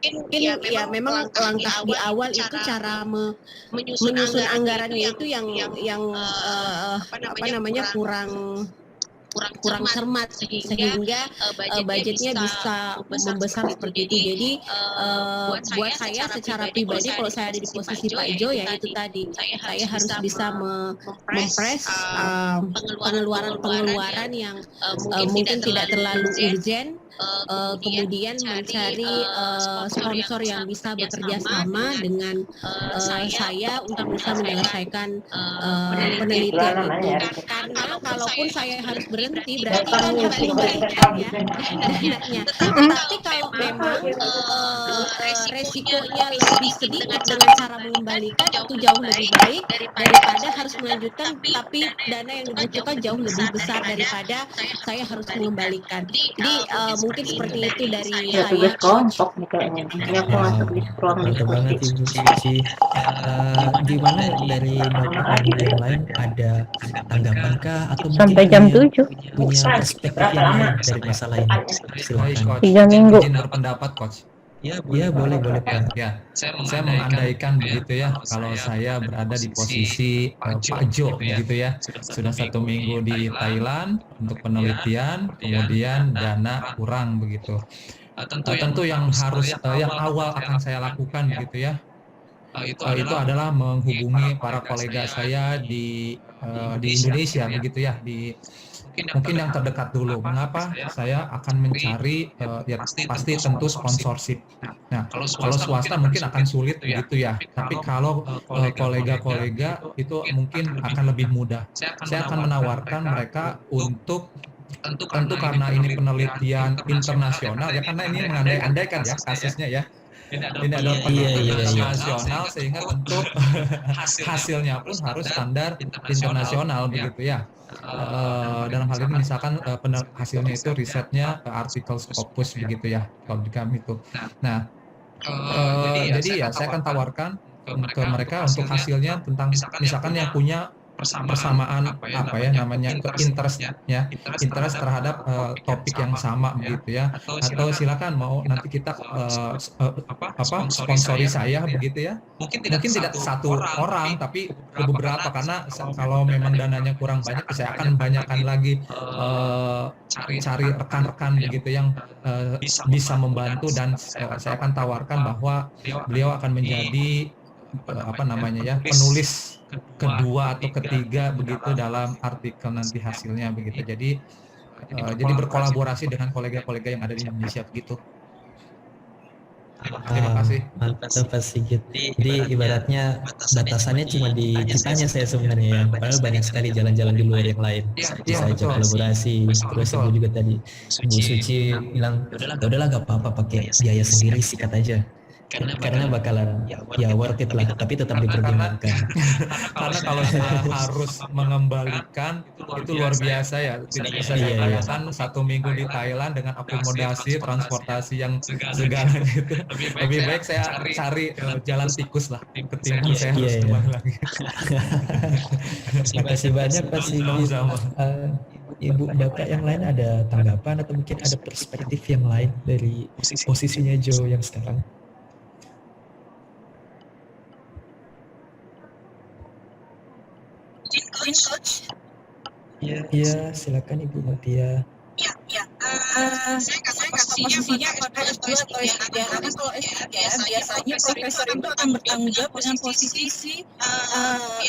Mungkin ya memang langkah di awal itu cara menyusun anggarannya itu yang apa namanya kurang cermat sehingga budgetnya bisa membesar seperti itu. Jadi buat saya secara pribadi kalau saya ada di posisi Pak Jo ya itu tadi saya harus bisa mempres pengeluaran yang mungkin tidak terlalu urgent, kemudian mencari sponsor yang bisa bekerja sama dengan saya untuk bisa menyelesaikan penelitian itu. Karena kalaupun saya harus berhenti berarti kan harus mengembalikan ya dananya. Tapi kalau memang resikonya lebih sedikit dengan cara mengembalikan itu jauh lebih baik daripada harus melanjutkan tapi dana yang dibutuhkan jauh lebih besar daripada saya harus mengembalikan. Jadi mungkin seperti itu dari saya. Tugas kelompok nih kayaknya. Ini aku masuk di ruang Mantap banget Ibu Suci. Gimana dari Bapak dan yang lain ada tanggapan kah atau mungkin Sampai jam 7. punya perspektif yang lain dari masalah ini? Silakan. 3 minggu. Izin berpendapat, Coach. Iya boleh Pak. Ya, saya mengandaikan begitu ya, kalau saya berada di posisi Pak Jo begitu ya, sudah 1 minggu di Thailand untuk penelitian, kemudian dana kurang begitu. Tentu yang harus yang awal akan saya lakukan begitu ya, itu adalah menghubungi para kolega saya di Indonesia begitu ya, mungkin yang terdekat dulu. Mengapa saya akan mencari ya pasti tentu sponsorship. Nah, kalau swasta mungkin akan sulit begitu ya. Tapi kalau kolega-kolega itu mungkin akan lebih mudah. Saya akan menawarkan mereka untuk tentu karena ini penelitian internasional ya, karena ini mengandai-andaikan ya kasusnya ya. Ini adalah penelitian nasional sehingga tentu hasilnya pun harus standar internasional begitu ya. Dalam hal ini misalkan hasilnya itu risetnya artikel Scopus begitu ya kalau di kami itu. Nah, jadi ya saya akan tawarkan ke mereka untuk hasilnya tentang misalkan yang punya persamaan apa ya namanya interest terhadap topik yang sama begitu ya, atau silakan mau nanti kita sponsori saya begitu ya, mungkin tidak satu orang tapi beberapa, karena kalau memang dananya kurang banyak saya akan banyakkan lagi cari rekan-rekan begitu yang bisa membantu, dan saya akan tawarkan bahwa beliau akan menjadi penulis kedua atau ketiga begitu dalam artikel nanti hasilnya begitu. Jadi berkolaborasi dengan kolega-kolega yang ada di Indonesia begitu. Terima kasih. Mantap Pak Sigit. Jadi ibaratnya batasannya cuma di kitanya saya sebenarnya ya. Padahal banyak sekali jalan-jalan di luar yang lain. Bisa aja kolaborasi. Terus Ibu juga tadi Bu Suci bilang, ya udahlah gak apa-apa pakai biaya sendiri, sikat aja. Karena bakalan ya worth it lah, tapi tetap dipertimbangkan. Karena kalau saya harus mengembalikan itu luar biasa ya, tidak bisa dibayangkan 1 minggu di Thailand dengan akomodasi, transportasi yang segalanya itu. Lebih baik saya cari jalan tikus lah ketimbang saya harus kembali lagi. Terima kasih banyak Pak Sigit. Ibu Bapak yang lain ada tanggapan atau mungkin ada perspektif yang lain dari posisinya Jo yang sekarang? Coach. Iya, silakan Ibu Mutia. Saya nggak tahu posisinya apakah S2 atau S3. Karena kalau S3 biasanya profesor itu akan bertanggung jawab dengan posisi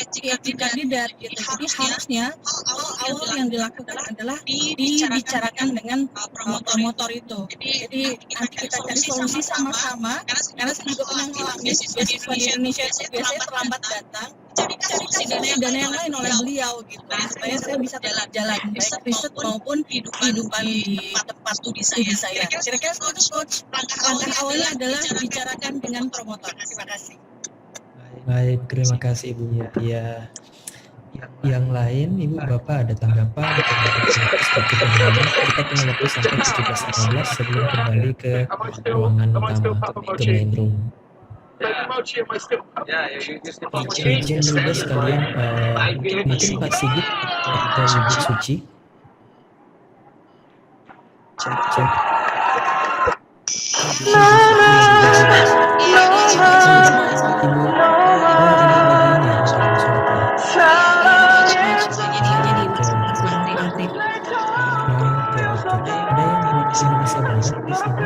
PhD kandidat gitu. Jadi harusnya awal yang dilakukan adalah dibicarakan dengan promotor itu. Jadi nanti kita cari solusi sama-sama. Karena saya juga pernah mengalami beasiswa di Indonesia itu biasanya terlambat datang. Cari dana yang lain oleh beliau gitu supaya saya bisa tetap jalan baik riset maupun kehidupan di tempat studi saya. Kira-kira seperti itu Coach. Langkah awalnya adalah bicarakan dengan promotor. Terima kasih. Baik, terima kasih Ibu Mutia. Yang lain, Ibu Bapak ada tanggapan atau mungkin perspektif yang lain? Kita punya waktu sampai 17.15 sebelum kembali ke ruangan utama atau main room. Izin dulu sekalian, mungkin Pak Sigit atau Ibu Suci. Cek. Indonesia Barat di sini.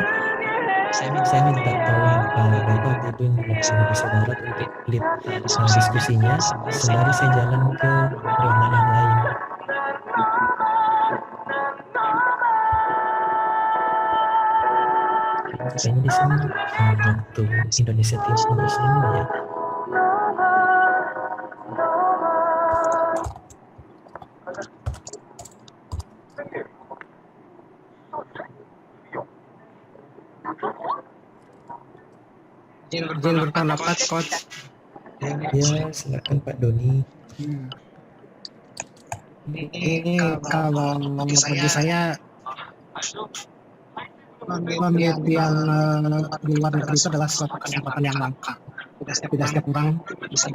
Saya minta tolong Bapak Ibu Indonesia Barat untuk lead diskusinya sembari saya jalan ke ruangan yang lain. Kayaknya di sini waktu Indonesia Timur semua ya. Izin berpendapat Coach. Ya, silakan Pak Doni. Ini kalau bagi saya penelitian di luar negeri itu adalah suatu kesempatan yang langka. Tidak setiap orang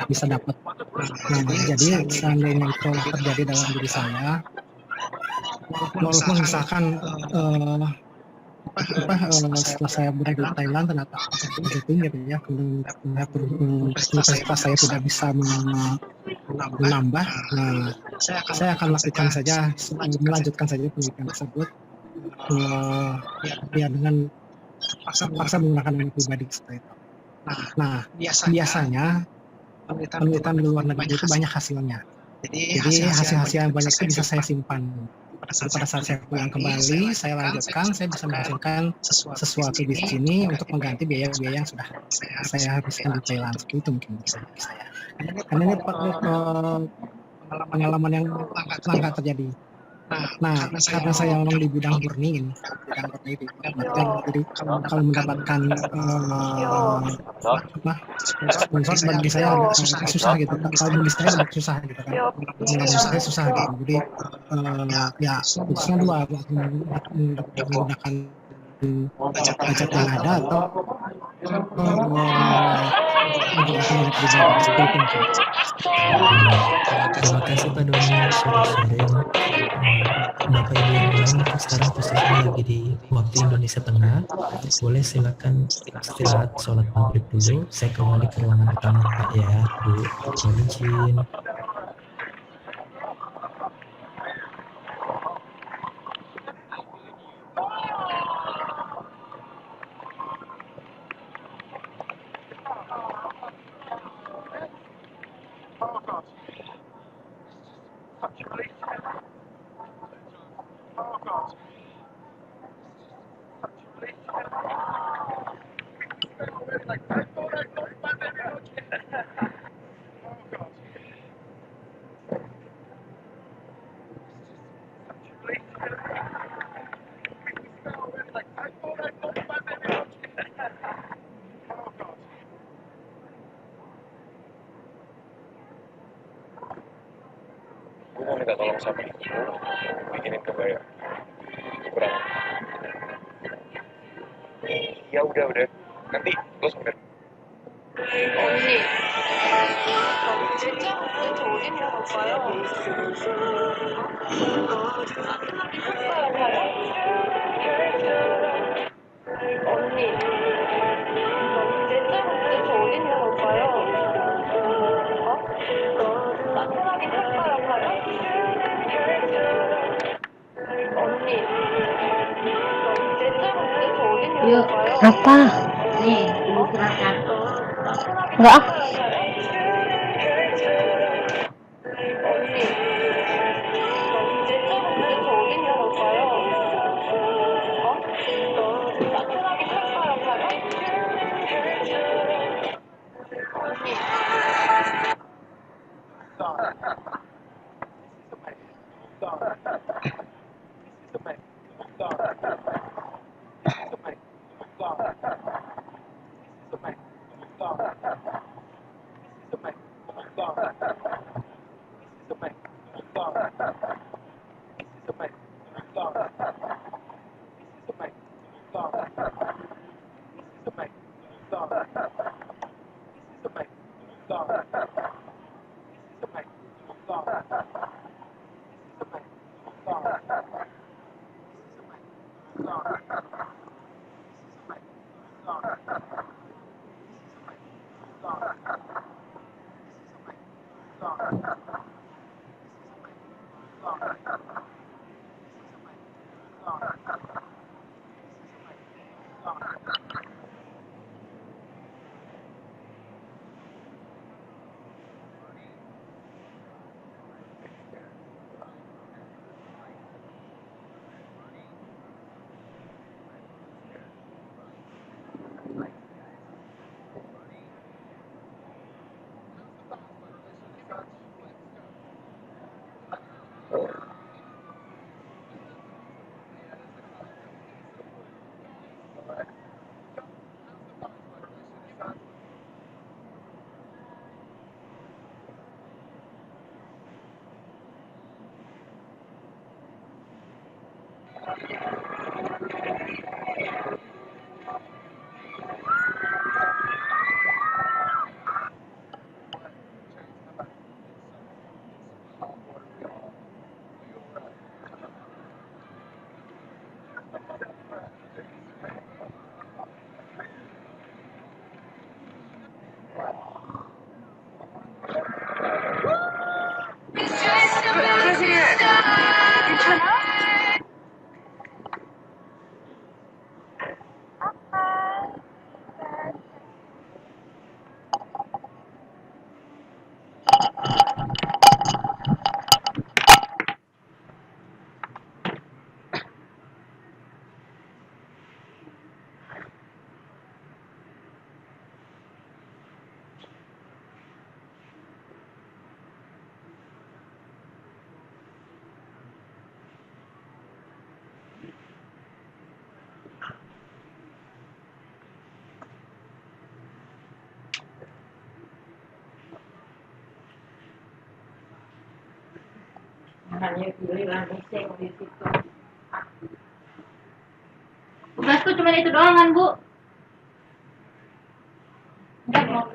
bisa dapat. Nah, jadi seandainya itu terjadi dalam diri saya, walaupun misalkan setelah saya berada di Thailand ternyata begitu gitu ya, universitas saya tidak bisa menambah. Nah, saya akan melanjutkan saja penelitian tersebut ya dengan paksa menggunakan dana pribadi seperti itu. Nah, biasanya penelitian di luar negeri itu banyak hasilnya. Jadi hasil-hasil yang banyak itu bisa saya simpan. Pada saat saya pulang kembali, saya lanjutkan, saya bisa menghasilkan sesuatu di sini untuk mengganti biaya-biaya yang sudah saya habiskan di Thailand. Seperti itu mungkin bisa bagi saya. Karena ini pengalaman yang langka terjadi. Nah, karena saya memang di bidang murni ini, jadi kalau mendapatkan sponsor bagi saya agak susah gitu. Kalau bagi saya agak susah gitu kan. Bagi saya susah gitu. Jadi ya khususnya dua, menggunakan budget yang ada atau menggunakan pribadi seperti itu. Terima kasih Pak Doni sudah sharing. Bapak Ibu yang lain sekarang posisinya lagi di waktu Indonesia Tengah. Boleh silakan istirahat sholat maghrib dulu. Saya kembali ke ruangan utama Pak ya, Bu. Mohon izin. Gue mau minta tolong sama ibu bikinin kebaya kurang. Ya udah nanti lo sampai. 언니, 진짜 도대체 어디 있는 걸까요? 언니, 진짜 도대체 어디 있는 걸까요? 따뜻하게 햇바람 가요? Yuk, apa? Nih, ibu serahkan. Enggak ah. Makanya pilih lah bising di situ. Tugasku cuma itu doang kan, Bu? Enggak mau.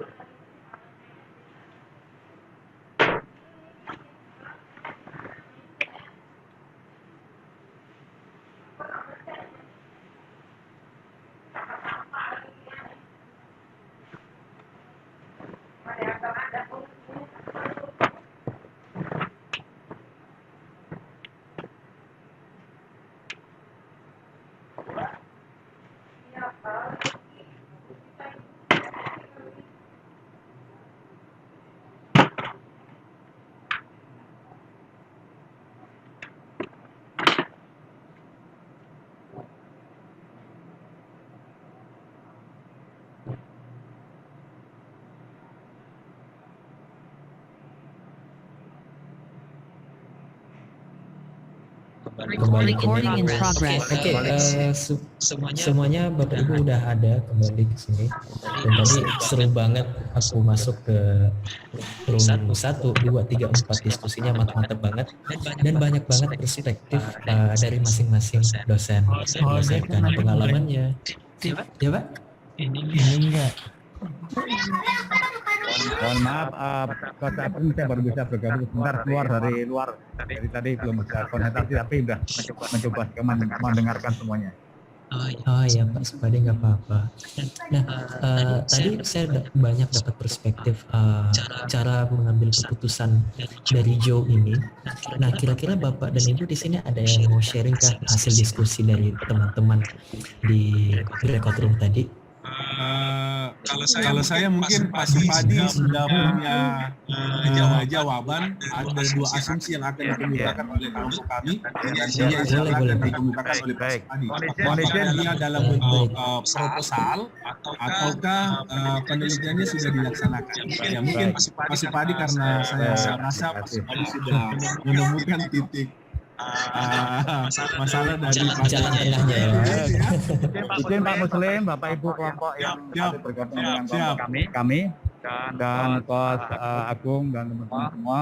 Kembali Oke, semuanya Bapak Ibu udah ada kembali ke sini. Dan tadi seru banget aku masuk ke room 1, 2, 3, 4 diskusinya mantap banget dan banyak banget perspektif dari masing-masing dosen menyampaikan pengalamannya. Ya Pak? Ini enggak. Mohon maaf, saya baru bisa bergabung sebentar keluar dari luar. Dari tadi belum bisa konsentrasi, tapi sudah mencoba mendengarkan semuanya. Oh iya Pak Supadi, nggak apa-apa. Nah, tadi saya banyak dapat perspektif cara mengambil keputusan dari Joe ini. Nah, kira-kira Bapak dan Ibu di sini ada yang mau sharing kah hasil diskusi dari teman-teman di breakout room tadi? Kalau saya mungkin Pak Supadi sudah punya jawaban. Ada dua asumsi yang akan dikemukakan oleh kelompok kami dan tiga yang akan dikemukakan oleh Pak Supadi. Apakah dia dalam bentuk proposal ataukah penelitiannya sudah dilaksanakan? Ya mungkin Pak Supadi, karena saya rasa Pak Supadi sudah menemukan titik masalah dari jalan tengahnya ya. Izin Pak Muslim, Bapak Ibu kelompok yang bergabung dengan kelompok kami dan Coach Agung dan teman-teman semua,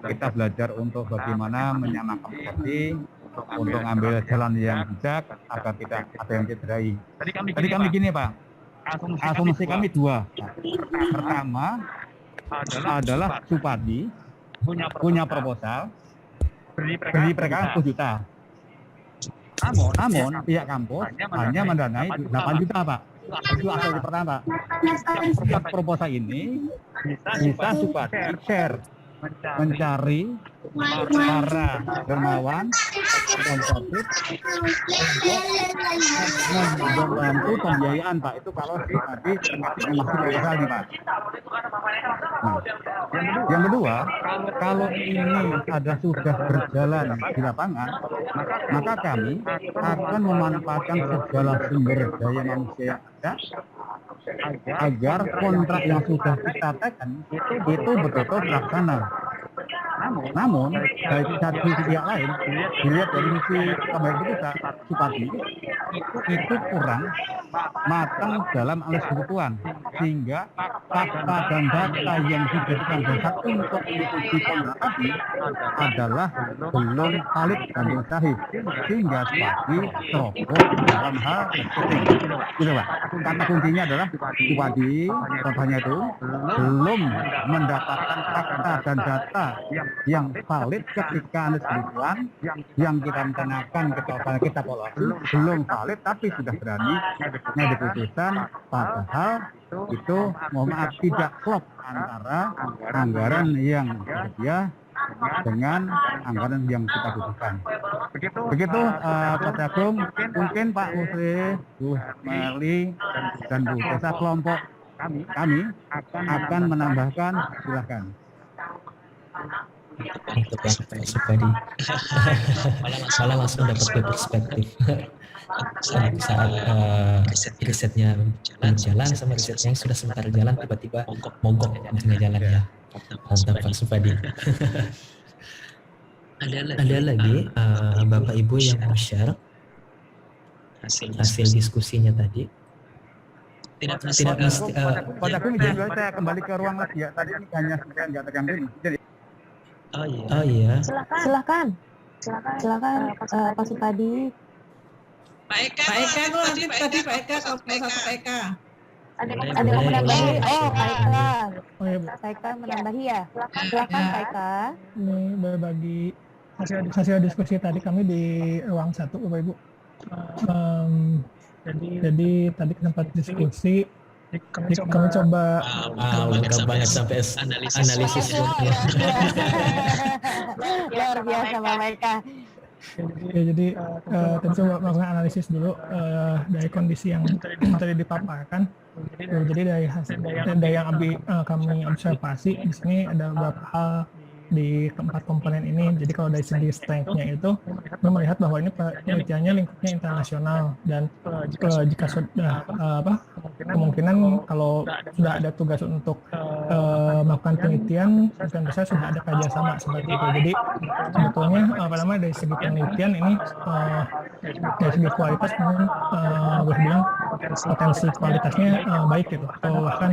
kita belajar untuk bagaimana menyamakan persepsi untuk ambil jalan yang bijak agar tidak ada yang cederai. Tadi kami gini Pak, asumsi kami dua. Pertama adalah Supadi punya proposal beri mereka 10 juta. Namun pihak kampus hanya mendanai 8 juta Pak. Itu asumsi pertama. Setiap proposal ini bisa Supadi share, mencari para dermawan sponsorship untuk membantu pembiayaan Pak. Itu kalau Supadi masih proposal nih Pak. Nah, yang kedua, kalau ini sudah berjalan di lapangan, maka kami akan memanfaatkan segala sumber daya manusia yang ada agar kontrak yang sudah kita tekan itu betul-betul terlaksana. Namun dari sisi pihak lain, dilihat dari sisi pembaik kita, Supadi itu kurang matang dalam analisis kebutuhan, sehingga fakta dan data yang dijadikan dasar untuk mengikuti kontrak tadi adalah belum valid dan belum sahih, sehingga Supadi terobos dalam hal marketing. Gitu Pak. Kata kuncinya adalah Supadi, contohnya itu belum mendapatkan fakta dan data yang valid ketika analisis kebutuhan yang kita rencanakan kita evaluasi belum valid, tapi sudah berani ngambil keputusan, padahal itu mohon maaf tidak klop antara anggaran yang tersedia dengan anggaran yang kita butuhkan. Begitu Pak Agung, mungkin Pak Musri, Bu Meli dan Bu Tessa kelompok kami akan menambahkan, silakan. Untuk Pak Supadi malah langsung dapat perspektif saat risetnya berjalan sama riset yang sudah sementara jalan tiba-tiba mogok tengah jalan ya. Mantap Pak Supadi. Ada lagi Bapak Ibu yang mau share hasil diskusinya tadi? Tidak mesti. Pada aku izin dulu saya kembali ke ruang lagi ya. Tadi ini hanya saya nggak tekan ini. Jadi Oh iya. Silakan Pak Supadi. Pak Eka tuh lanjut tadi Pak Eka, kalau satu Pak Eka. Ada yang menambahi? Oh Pak Eka. Pak Eka menambahi ya. Silakan Pak Eka. Ini berbagi hasil diskusi tadi kami di ruang 1 Bapak Ibu. Jadi tadi sempat diskusi. Kami coba lengkap banget sampai analisis luar biasa Bapak Eka. Ya, jadi tadi coba melakukan analisis dulu dari kondisi yang tadi dipaparkan. Jadi dari hasil dari yang kami observasi di sini ada beberapa hal di keempat komponen ini. Jadi kalau dari segi strength-nya itu kami melihat bahwa ini penelitiannya lingkupnya internasional dan jika sudah kemungkinan kalau sudah ada tugas untuk melakukan penelitian mungkin besar sudah ada kerjasama seperti itu. Jadi sebetulnya dari segi penelitian ini dari segi kualitas mungkin boleh bilang potensi kualitasnya baik gitu atau bahkan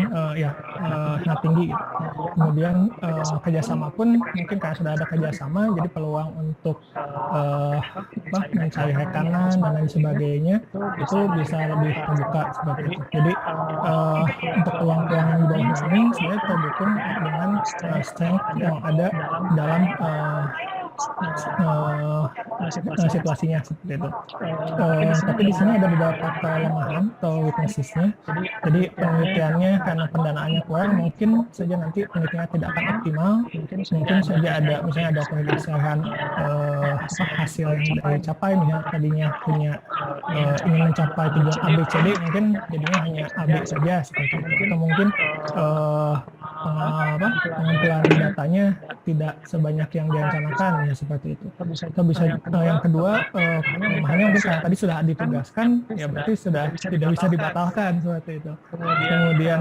sangat tinggi gitu. Kemudian kerjasama pun mungkin karena sudah ada kerjasama, jadi peluang untuk mencari rekanan dan lain sebagainya itu bisa lebih terbuka seperti itu. Jadi untuk peluang-peluang yang di bawah ini sebenarnya terdukung dengan strength yang ada dalam situasinya seperti itu. Tapi di sini ada beberapa kelemahan atau weakness-nya. Jadi penelitiannya karena pendanaannya kurang, mungkin saja nanti penelitiannya tidak akan optimal. Mungkin saja ada misalnya ada pergeseran hasil yang dicapai, misalnya tadinya punya ingin mencapai tujuan A, B, C, D, mungkin jadinya hanya A, B saja seperti itu. Atau mungkin pengumpulan datanya tidak sebanyak yang direncanakan ya seperti itu. Atau bisa yang kedua kelemahannya mungkin karena tadi sudah ditugaskan ya berarti sudah tidak bisa dibatalkan seperti itu. Kemudian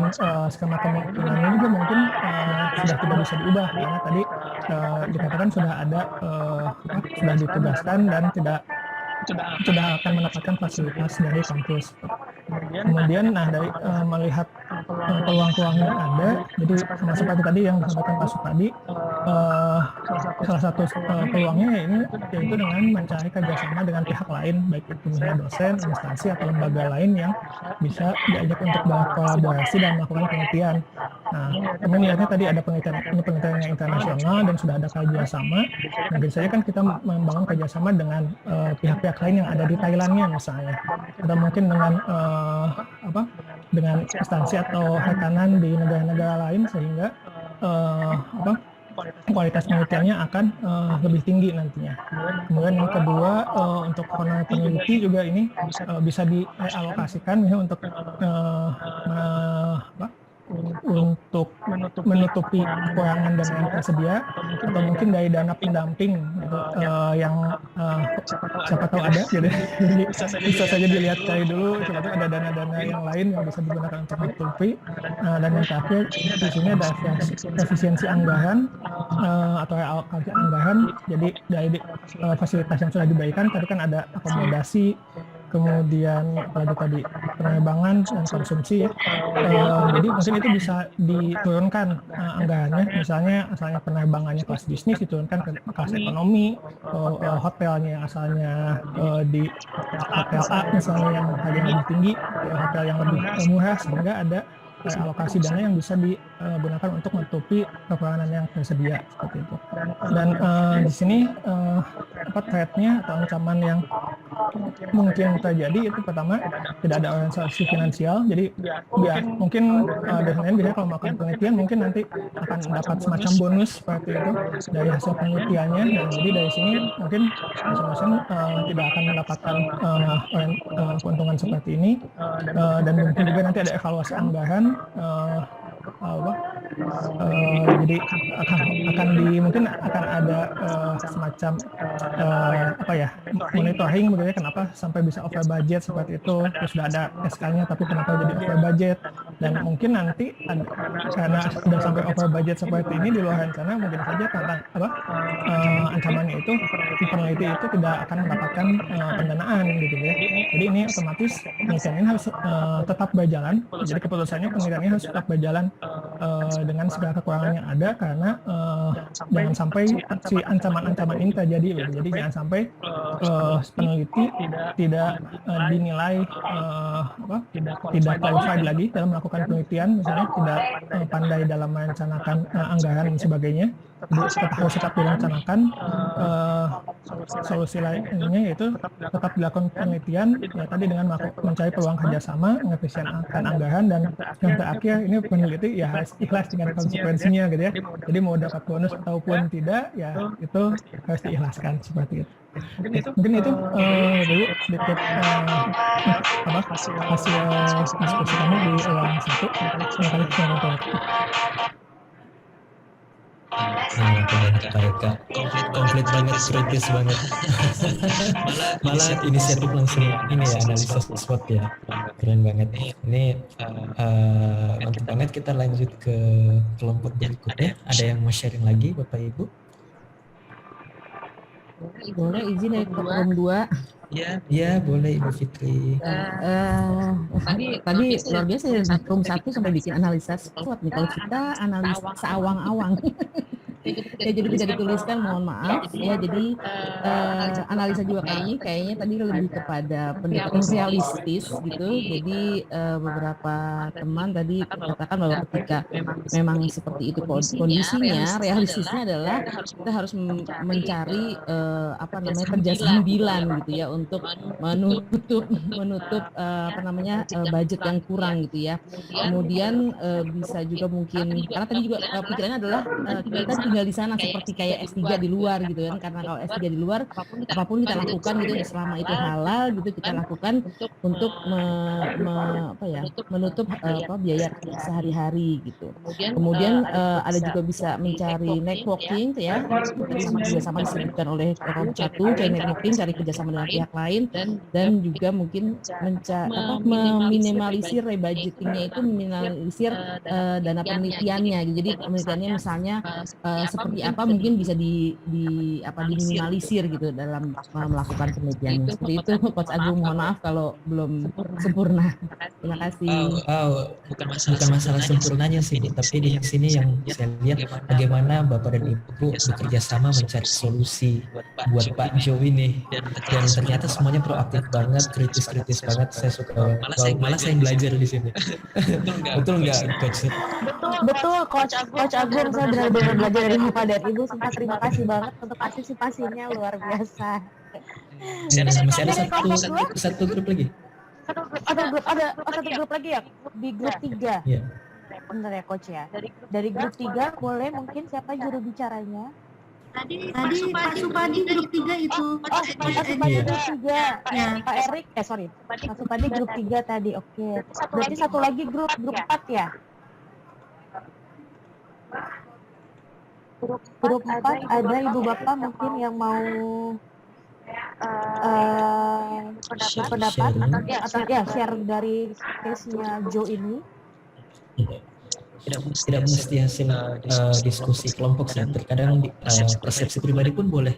skema kemungkinannya juga mungkin sudah tidak bisa diubah karena tadi dikatakan sudah ada sudah ditugaskan dan tidak akan mendapatkan fasilitas dari kampus. Kemudian dari melihat peluang-peluang yang ada, jadi sama seperti tadi yang disampaikan Pak Supadi, salah satu peluangnya ini yaitu dengan mencari kerjasama dengan pihak lain, baik itu misalnya dosen, instansi atau lembaga lain yang bisa diajak untuk berkolaborasi dan melakukan penelitian. Nah, kami melihatnya tadi ada penelitian yang internasional dan sudah ada kerjasama. Mungkin saja kan kita membangun kerjasama dengan pihak-pihak lain yang ada di Thailandnya misalnya, atau mungkin dengan dengan instansi atau rekanan di negara-negara lain sehingga kualitas penelitiannya akan lebih tinggi nantinya. Kemudian yang kedua untuk honorer peneliti juga ini bisa dialokasikan misalnya untuk menutupi kekurangan dana yang tersedia atau mungkin dari dana pendamping gitu, yang siapa tahu ada jadi bisa saja dilihat cari dulu siapa tahu ada dana-dana yang lain yang bisa digunakan untuk menutupi. Dan yang terakhir di sini ada efisiensi anggaran atau realokasi anggaran. Jadi dari fasilitas yang sudah diberikan tadi kan ada akomodasi, kemudian apalagi tadi penerbangan dan konsumsi ya. Jadi mungkin itu bisa diturunkan anggarannya, misalnya asalnya penerbangannya kelas bisnis diturunkan ke kelas ekonomi, hotelnya yang asalnya di hotel A misalnya yang harganya lebih tinggi, hotel yang lebih murah, sehingga ada alokasi dana yang bisa digunakan untuk menutupi kekurangan yang tersedia seperti itu. Dan di sini threat-nya atau ancaman yang mungkin terjadi itu pertama tidak ada organisasi finansial. Jadi mungkin dosen biasanya kalau melakukan penelitian mungkin nanti akan mendapat semacam bonus seperti itu dari hasil penelitiannya. Dan jadi dari sini mungkin dosen-dosen tidak akan mendapatkan keuntungan seperti ini. Dan mungkin juga nanti ada evaluasi anggaran. Jadi mungkin akan ada semacam monitoring begitu ya, kenapa sampai bisa over budget seperti itu. Terus sudah ada SK-nya tapi kenapa jadi over budget, dan mungkin nanti karena sudah sampai over budget seperti ini di luar rencana, mungkin saja ancamannya itu peneliti itu tidak akan mendapatkan pendanaan gitu ya. Jadi ini otomatis penelitian ini harus tetap berjalan. Jadi keputusannya penelitiannya harus tetap berjalan dengan segala kekurangan yang ada, karena jangan sampai si ancaman-ancaman ini terjadi. Jadi jangan sampai peneliti tidak dinilai tidak qualified lagi dalam melakukan penelitian, misalnya tidak pandai dalam merencanakan anggaran dan sebagainya. Jadi harus tetap direncanakan. Solusi lainnya yaitu tetap dilakukan penelitian ya tadi dengan mencari peluang kerjasama, mengefisienkan anggaran, dan yang terakhir ini peneliti ya harus ikhlas dengan konsekuensinya gitu ya. Jadi mau dapat bonus ataupun tidak ya itu harus diikhlaskan seperti itu. Mungkin itu dulu sedikit hasil diskusi kami di ulang 1. Terima kasih. Komplit banget, kritis banget. Malah inisiatif langsung ini ya, analisa SWOT ya, keren banget. Ini mantap banget. Kita lanjut ke kelompok berikutnya. Ada yang mau sharing lagi Bapak Ibu? Boleh izin dari kelompok 2. Ya boleh Ibu Fitri. Tadi luar biasa ya, room 1 sampai bikin analisa SWOT nih. Kalau kita analisa awang-awang. ya jadi tidak dituliskan, mohon maaf ya. Jadi analisa juga kami kayaknya tadi lebih kepada pendekatan realistis gitu. Jadi beberapa teman tadi katakan bahwa ketika memang seperti itu kondisinya, realistisnya adalah kita harus mencari kerja sambilan gitu ya untuk menutup budget yang kurang gitu ya. Kemudian bisa juga mungkin karena tadi juga pikirannya adalah kita tinggal di sana seperti kayak S3 di luar gitu kan, karena kalau S3 di luar apapun kita lakukan gitu ya, selama itu halal gitu kita lakukan untuk menutup biaya sehari-hari gitu. Kemudian ada juga bisa mencari networking ya, tadi juga sama disebutkan oleh kelompok 1, cari networking, cari kerjasama dengan pihak lain, dan juga mungkin meminimalisir rebudgetingnya, itu meminimalisir dana penelitiannya. Jadi penelitiannya misalnya seperti apa mungkin bisa diminimalisir gitu dalam melakukan penelitiannya. Seperti itu Coach Agung, mohon maaf kalau belum sempurna. Terima kasih. Bukan masalah sempurnanya sih, tapi di sini yang saya lihat bagaimana Bapak dan Ibu bekerja sama mencari solusi buat Pak Jo ini, dan ternyata semuanya proaktif banget, kritis banget. Saya suka banget. Malah saya belajar di sini. Betul nggak, Coach? Betul, Coach Agung, saya benar-benar belajar dari Bapak dan Ibu. Sumpah terima kasih banget untuk partisipasinya, luar biasa. Masih ada satu grup lagi. Ada satu grup lagi ya, di grup 3. Iya. Bener ya Coach ya. Dari grup 3 boleh mungkin siapa juru bicaranya? Tadi Pak Supadi grup 3 itu. Pak Supadi grup 3. Ya, Pak Erik, Pak Supadi grup 3 tadi. Oke. Berarti satu lagi grup 4 ya? Grup 4 ada ibu bapak mungkin yang mau berpendapat atau share dari case-nya Jo ini. Tidak mesti hasil diskusi kelompok sih, terkadang persepsi pribadi pun boleh.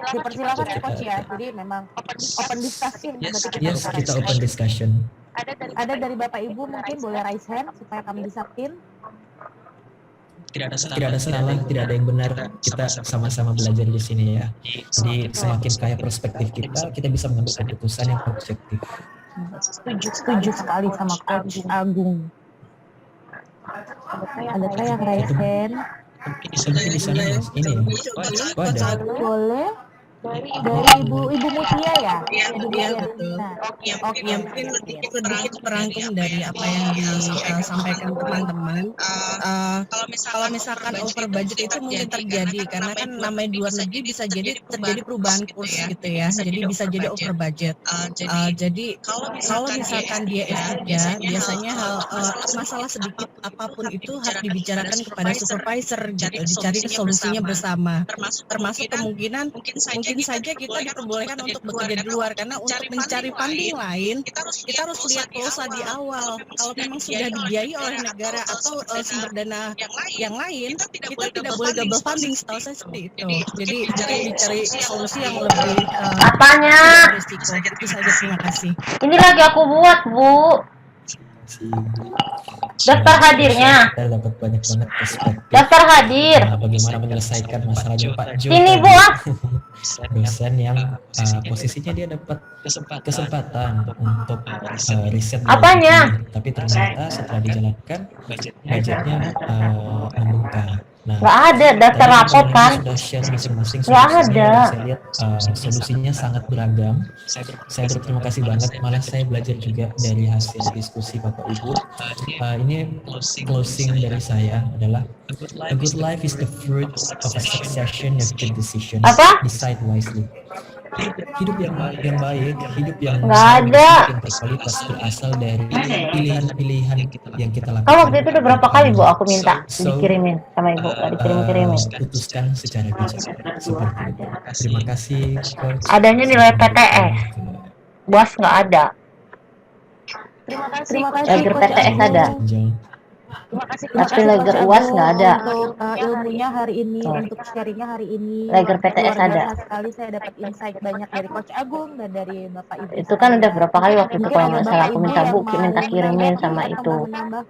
Dipersilakan ya Coach ya, jadi memang open discussion. Yes, kita open discussion. Ada dari Bapak Ibu mungkin boleh raise hand supaya kami bisa pin. Tidak ada salah, tidak ada yang benar. Kita sama-sama belajar di sini ya. Jadi semakin kaya perspektif kita bisa mengambil keputusan yang objektif. Setuju sekali sama Coach Agung. Adakah yang raise hand? Mungkin di sana ini. Ada. Boleh. Dari Ibu Mutia ya? Ibu Mutia. Oke, mungkin sedikit merangkum dari apa yang disampaikan teman-teman. Kalau misalkan over budget itu mungkin terjadi karena kan namanya di luar negeri bisa jadi terjadi perubahan kurs gitu ya. Jadi bisa jadi over budget. Jadi kalau misalkan dia S3, biasanya masalah sedikit apapun itu harus dibicarakan kepada supervisor gitu, dicari solusinya bersama. Termasuk kemungkinan mungkin saja kita diperbolehkan untuk bekerja di luar, karena untuk mencari funding lain kita harus lihat prosa di awal. Kalau memang sudah dibiayai oleh negara atau sumber dana yang lain, kita tidak boleh double funding, setahu saya seperti itu. Jadi dicari solusi yang lebih berisiko. Itu saja, terima kasih. Ini lagi aku buat, Bu. Daftar hadirnya. Kita dapat banyak banget perspektif. Daftar hadir. Bagaimana menyelesaikan masalahnya Pak Jo. Sini Bu. Dosen yang posisinya dia dapat kesempatan untuk riset. Apanya? Tapi ternyata setelah dijalankan budgetnya membengkak. Nah, nggak ada daftar rapot kan? Sudah share masing-masing. Nggak ada. Saya lihat solusinya sangat beragam. Saya berterima kasih banget. Malah saya belajar juga dari hasil diskusi Bapak Ibu. Ini closing dari saya adalah a good life is the fruit of a succession of good decisions. Decide wisely. Hidup yang baik, hidup yang berkualitas berasal dari pilihan-pilihan yang kita lakukan. Waktu itu udah berapa kali Bu aku minta dikirimin sama Ibu, dikirimin. Putuskan secara bijak. Seperti itu. Terima kasih Coach. Adanya nilai PTS. BUAS nggak ada. Terima kasih. PTS ada. Tapi Lager UAS nggak ada. Untuk ilmunya hari ini, untuk sharingnya hari ini. Lager PTS Luar ada. biasa sekali, saya dapat insight banyak dari Coach Agung dan dari Bapak Ibu. Itu kan udah berapa kali waktu itu kalau nggak salah aku minta buku, minta kirimin sama itu.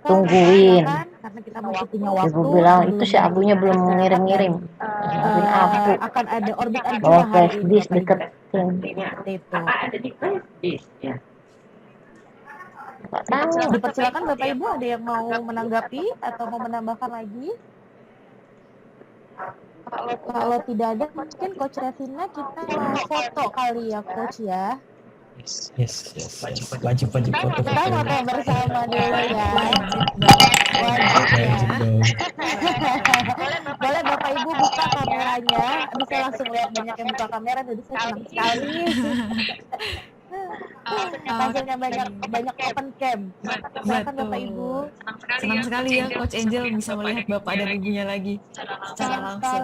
Tungguin. Karena kita masih punya waktu. Ibu bilang itu si Abunya belum ngirim-ngirim. Ngirim Abu. Akan ada orbit Arjuna Bawa hari flash ini. disk deket. Seperti itu. Tahu. Dipersilakan Bapak Ibu, ada yang mau menanggapi atau mau menambahkan lagi? Kalau tidak ada, mungkin Coach Revina kita mau foto kali ya Coach ya. Yes. Wajib foto. Kita foto bersama dulu ya. Wajib dong. Boleh Bapak Ibu buka kameranya. Aduh saya langsung lihat banyak yang buka kamera, jadi saya senang sekali. Hasilnya banyak open cam. Silakan Bapak Ibu. Senang sekali ya Coach Angel bisa melihat Bapak dan Ibunya lagi secara langsung.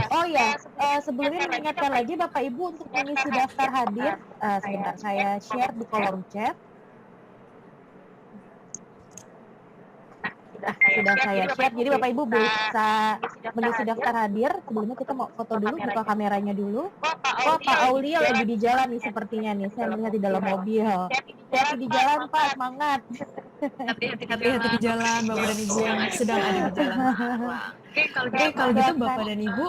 Oh ya, sebelumnya mengingatkan lagi Bapak Ibu untuk mengisi daftar hadir. Sebentar saya share di kolom chat. Sudah saya share, jadi Bapak Ibu bisa mengisi daftar hadir. Sebelumnya kita mau foto dulu, buka kameranya dulu. Oh, Pak Aulia lagi di jalan nih sepertinya nih, saya melihat di dalam mobil. Hati di jalan Pak, semangat. Hati-hati di jalan Bapak dan Ibu yang sedang ada di jalan. Oke, kalau gitu Bapak dan Ibu,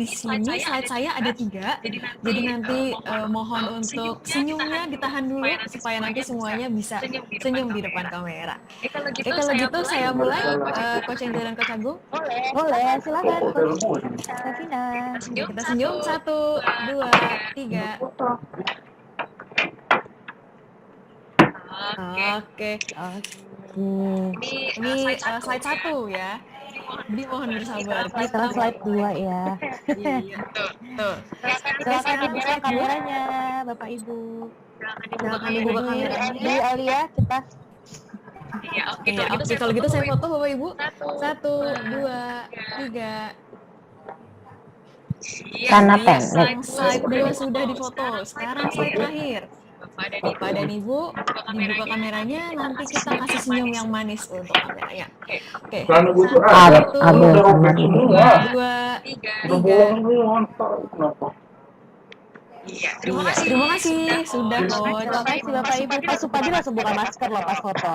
di sini slide saya ada 3. Jadi nanti mohon untuk senyumnya ditahan dulu supaya nanti semuanya bisa senyum di depan kamera. Oke, kalau gitu saya mulai, Coach Angel dan Coach Agung. Boleh, silakan Coach Revina. Kita senyum 1, 2, 3. Oke. Ini slide 1 ya. Jadi mohon bersabar. Sekarang slide 2 ya. Iya, tuh. Silakan dibuka kameranya, Bapak Ibu. Silakan dibuka kameranya. Di Alia kita. Oke, kalau gitu saya foto Bapak Ibu. 1, 2, 3. Sana pendek. Slide 2 sudah difoto. Sekarang slide terakhir. Bapak dan Ibu dibuka kameranya, nanti kita kasih senyum yang manis untuk kameranya. Oke. 1, 2, 3. Terima kasih sudah Coach. Terima kasih Bapak Ibu. Pak Supadi langsung buka masker loh pas foto.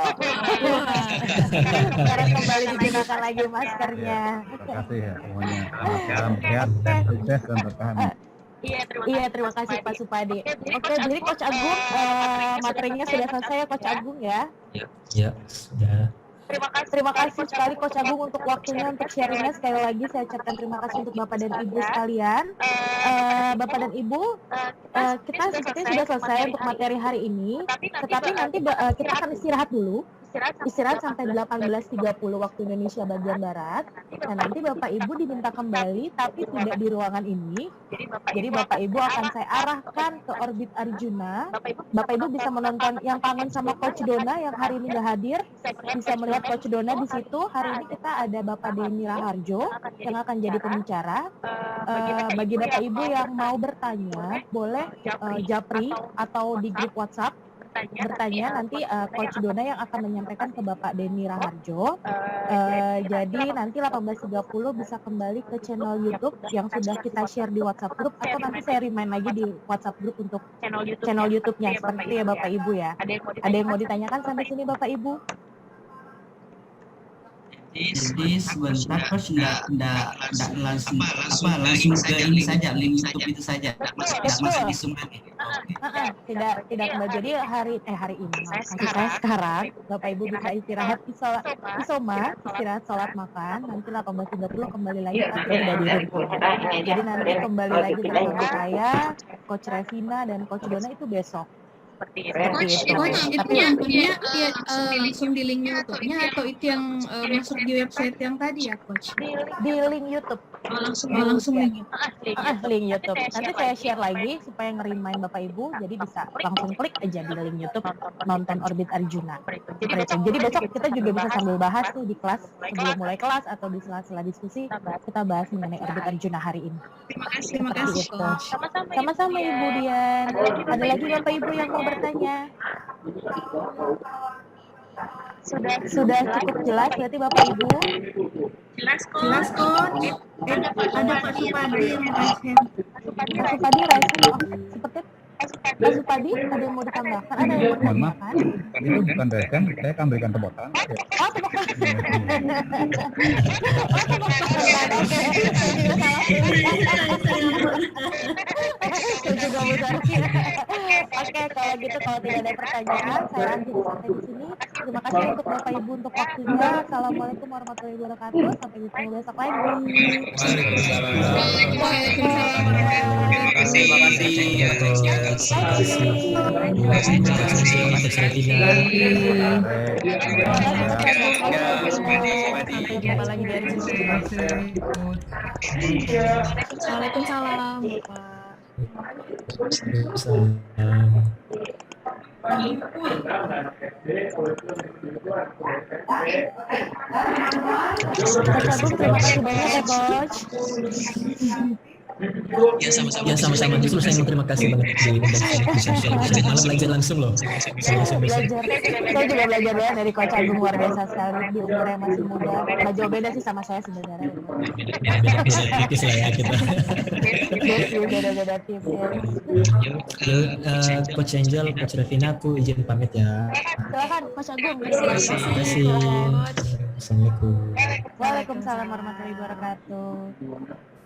Sekarang kembali digunakan lagi maskernya. Terima kasih ya semuanya. Salam sehat dan sukses dan bertahan. Iya, terima kasih Pak Supadi. Oke, jadi Coach Agung, materinya sudah selesai ya Coach Agung ya? Ya, sudah. Terima kasih sekali Coach Agung untuk waktunya, untuk sharingnya. Sekali lagi saya ucapkan terima kasih untuk Bapak dan Ibu sekalian. Bapak dan Ibu, kita sepertinya sudah selesai untuk materi hari ini. Tetapi nanti kita akan istirahat dulu. Istirahat sampai 18.30 waktu Indonesia bagian Barat. Dan nanti Bapak Ibu diminta kembali, tapi tidak di ruangan ini. Jadi Bapak Ibu akan saya arahkan ke orbit Arjuna. Bapak Ibu bisa menonton yang kangen sama Coach Dona yang hari ini nggak hadir. Bisa melihat Coach Dona di situ. Hari ini kita ada Bapak Denny Raharjo yang akan jadi pembicara. Bagi Bapak Ibu yang mau bertanya, boleh japri atau di grup WhatsApp. Bertanya nanti Coach Dona yang akan menyampaikan ke Bapak Denny Raharjo. Jadi nanti 18.30 bisa kembali ke channel YouTube yang sudah kita share di WhatsApp group, atau nanti saya remind lagi di WhatsApp group untuk channel YouTube-nya seperti ya Bapak Ibu ya. Ada yang mau ditanyakan sampai sini Bapak Ibu? Jadi sebentar Coach enggak langsung ke ini saja, link YouTube itu saja. Enggak masuk di Zoom lagi. Tidak kembali. Jadi hari ini saya sekarang Bapak Ibu bisa istirahat isoma, istirahat sholat makan. Nanti 18.30 kembali lagi tapi tidak di rumah. Jadi nanti kembali lagi bersama saya, Coach Revina dan Coach Dona itu besok. Seperti itu. Coach, itu yang punya langsung di link YouTube-nya atau itu yang masuk di website yang tadi ya, Coach? Di link YouTube. Langsung link YouTube. Nanti saya share lagi supaya nge-remind Bapak Ibu, jadi bisa langsung klik aja di link YouTube nonton Orbit Arjuna. Jadi besok kita juga bisa sambil bahas tuh di kelas, sebelum mulai kelas atau di sela-sela diskusi, kita bahas mengenai Orbit Arjuna hari ini. Terima kasih, Coach. Sama-sama Ibu Dian. Ada lagi Bapak Ibu yang mau bertanya? Sudah cukup jelas berarti Bapak Ibu? Jelas Coach. Ada Pak Supadi yang raise hand. Pak Supadi raise hand. Oh, seperti Pak Supadi ada yang mau ditambahkan? Ada yang mau Mohon maaf, ditambahkan? itu bukan rekan, saya akan berikan tepuk tangan. Oh, tepuk tangan. Oh, tepuk tangan. Oke, saya juga salah. Saya juga besar. Oke, kalau gitu kalau tidak ada pertanyaan, saya akhiri sampai di sini. Terima kasih untuk Bapak Ibu untuk waktunya. Assalamualaikum warahmatullahi wabarakatuh. Sampai ketemu besok lagi. Waalaikumsalam. Terima kasih. Sampai jumpa lagi di hari Waalaikumsalam Bapak. Terima kasih banyak ya, Coach. Ya sama-sama. Justru saya mau terima kasih banget bisa share malam belajar langsung loh. Saya langsung bisa. Saya juga belajar banyak dari Coach Agung, luar biasa sekali di umur yang masih muda. Nggak jauh beda sih sama saya sebenarnya. Beda tipis lah ya kita. Beda tipis. Coach Angel, Coach Revina, aku izin pamit ya. Silakan Coach Agung. Terima kasih. Assalamualaikum. Waalaikumsalam warahmatullahi wabarakatuh.